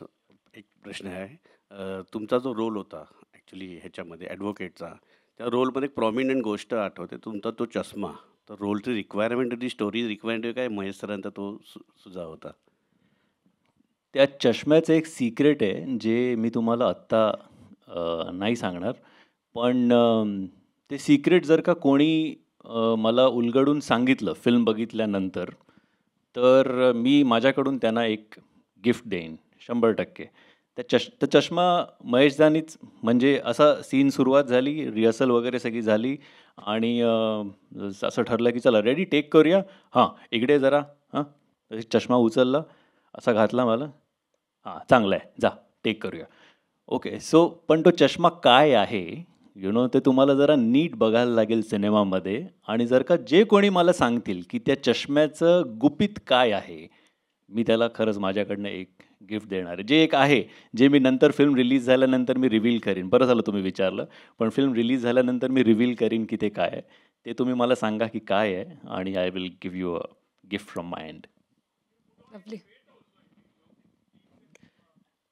Speaker 13: एक प्रश्न आहे. तुमचा जो रोल होता ॲक्च्युली ह्याच्यामध्ये ॲडव्होकेटचा, त्या रोलमध्ये एक प्रॉमिनंट गोष्ट आठवते, तुमचा तो चष्मा. तर रोलची रिक्वायरमेंट होती, स्टोरी रिक्वायरमेंट काय, महेश सरांचा तो सुझाव होता.
Speaker 2: त्या चष्म्याचं एक सिक्रेट आहे जे मी तुम्हाला आत्ता नाही सांगणार, पण ते सिक्रेट जर का कोणी मला उलगडून सांगितलं फिल्म बघितल्यानंतर, तर मी माझ्याकडून त्यांना एक गिफ्ट देईन 100%. त्या चष्मा महेशदानीच, म्हणजे असा सीन सुरुवात झाली, रिहर्सल वगैरे सगळी झाली आणि असं ठरलं की चला रेडी टेक करूया, हां इकडे जरा, हां चष्मा उचलला, असा घातला मला, हां चांगला आहे, जा टेक करूया. ओके. सो पण तो चष्मा काय आहे, यु नो, ते तुम्हाला जरा नीट बघायला लागेल सिनेमामध्ये. आणि जर का जे कोणी मला सांगतील की त्या चष्म्याचं गुपित काय आहे, मी त्याला खरंच माझ्याकडनं एक गिफ्ट देणार आहे, जे एक आहे जे मी नंतर फिल्म रिलीज झाल्यानंतर मी रिव्हील करीन. बरं झालं तुम्ही विचारलं, पण फिल्म रिलीज झाल्यानंतर मी रिव्हील करीन की ते काय आहे. ते तुम्ही मला सांगा की काय आहे आणि I will give you a gift from my end.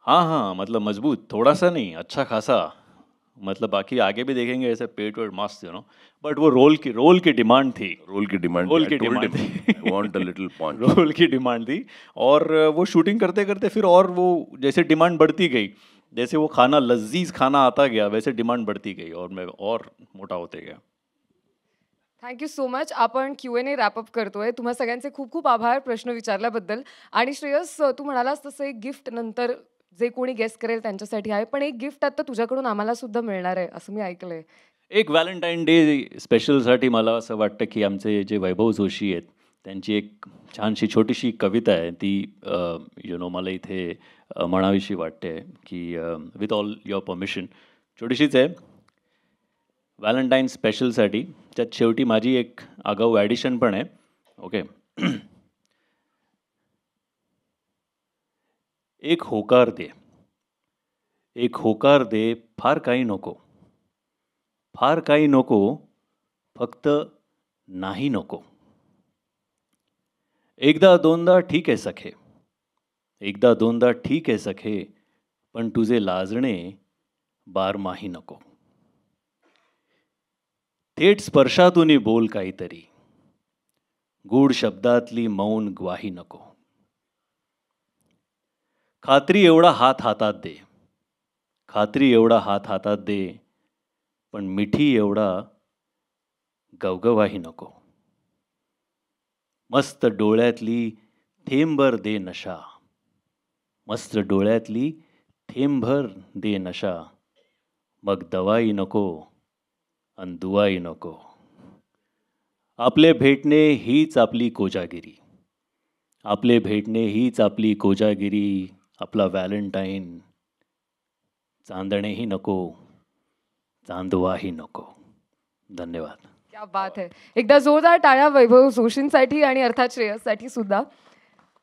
Speaker 2: हाँ, मतलब मजबूत थोड़ा सा नहीं, अच्छा खासा, मतलब बाकी आगे भी देखेंगे ऐसे पेट वेट मस्त, यू नो, बट वो रोल की डिमांड थी. रोल की डिमांड थी.
Speaker 6: वांट अ लिटिल पंच.
Speaker 2: रोल की डिमांड थी और वो शूटिंग करते करते फिर और वो जैसे डिमांड बढ़ती गई, जैसे वो खाना लजीज खाना आता गया वैसे डिमांड बढ़ती गई और मैं और मोठा होते गया.
Speaker 4: Thank you so much. आपण Q&A रॅपअप करतोय. तुम्हा सगळ्यांचे खूप खूप आभार प्रश्न विचारल्याबद्दल. आणि श्रेयस, तू म्हणालास तसं एक गिफ्ट नंतर जे कोणी गेस करेल त्यांच्यासाठी आहे, पण एक गिफ्ट आता तुझ्याकडून आम्हाला सुद्धा मिळणार आहे असं मी ऐकलंय.
Speaker 2: एक व्हॅलेंटाईन डे स्पेशलसाठी मला असं वाटतं की आमचे जे वैभव जोशी आहेत त्यांची एक छानशी छोटीशी कविता आहे, ती यु नो मला इथे म्हणावीशी वाटते की विथ ऑल युअर परमिशन. छोटीशीच आहे, व्हॅलेंटाईन स्पेशलसाठी. त्यात शेवटी माझी एक आगाऊ ॲडिशन पण आहे. ओके. एक होकार दे, एक होकार दे, फार काही नको, फार काही नको, फक्त नाही नको. एकदा दोनदा ठीक आहे सखे, एकदा दोनदा ठीक आहे सखे, पण तुझे लाजणे बारमाही नको. थेट स्पर्शातून बोल काहीतरी, गूढ शब्दातली मौन ग्वाही नको. खात्री एवढा हात हातात दे, खात्री एवढा हात हातात दे, पण मिठी एवढा गवगवाही नको. मस्त डोळ्यातली थेंबभर दे नशा, मस्त डोळ्यातली थेंबभर दे नशा, मग दवाई नको अन दुवाई नको. आपले भेटणे हीच आपली कोजागिरी, आपले भेटणे हीच आपली कोजागिरी, आपला व्हॅलेंटाईन. चांदणेही नको, चांदवाही नको. धन्यवाद.
Speaker 4: क्या बात है. एकदा जोरदार टाळ्या वैभव जोशींसाठी आणि अर्थात श्रेयससाठी सुद्धा.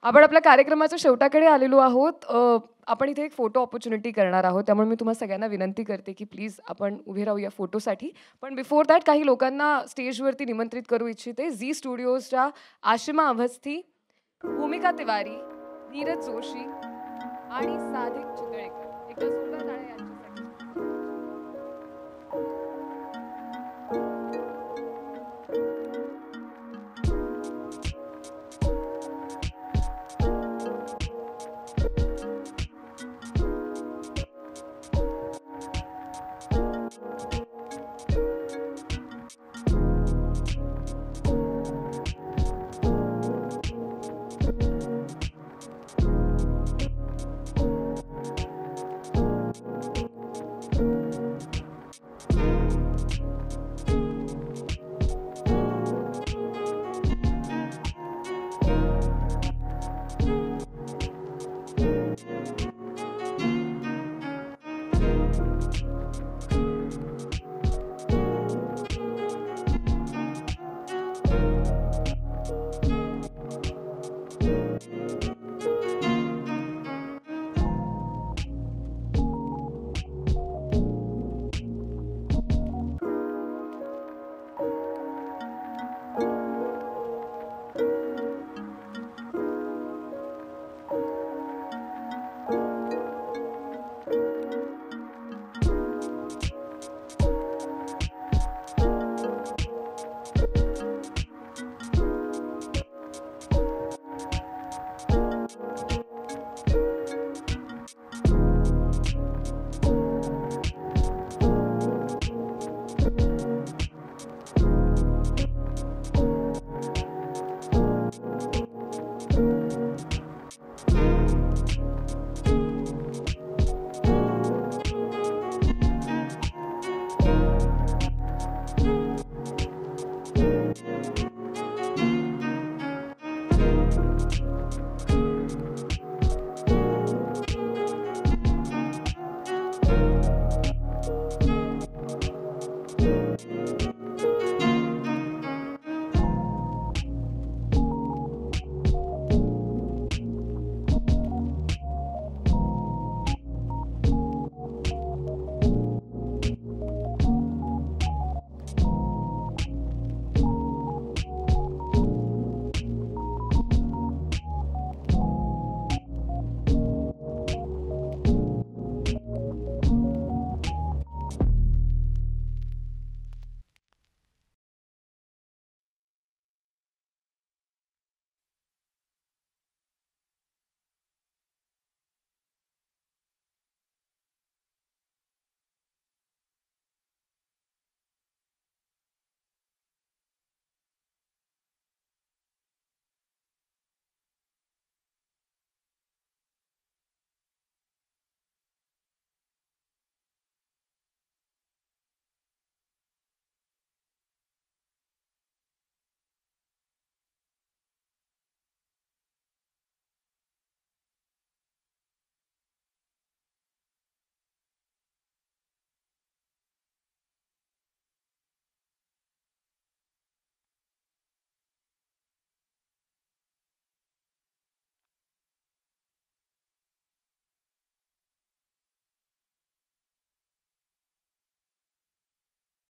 Speaker 4: आपण आपल्या कार्यक्रमाच्या शेवटाकडे आलेलो आहोत. आपण इथे एक फोटो ऑपॉर्च्युनिटी करणार आहोत, त्यामुळे मी तुम्हाला सगळ्यांना विनंती करते की प्लीज आपण उभे राहूया फोटोसाठी. पण बिफोर दॅट काही लोकांना स्टेजवरती निमंत्रित करू इच्छिते. झी स्टुडिओजच्या आशिमा अवस्थी, भूमिका तिवारी, नीरज जोशी आणि साधिक चितळेकर. एकदा सुंदर टाळ्या यांच्यासाठी.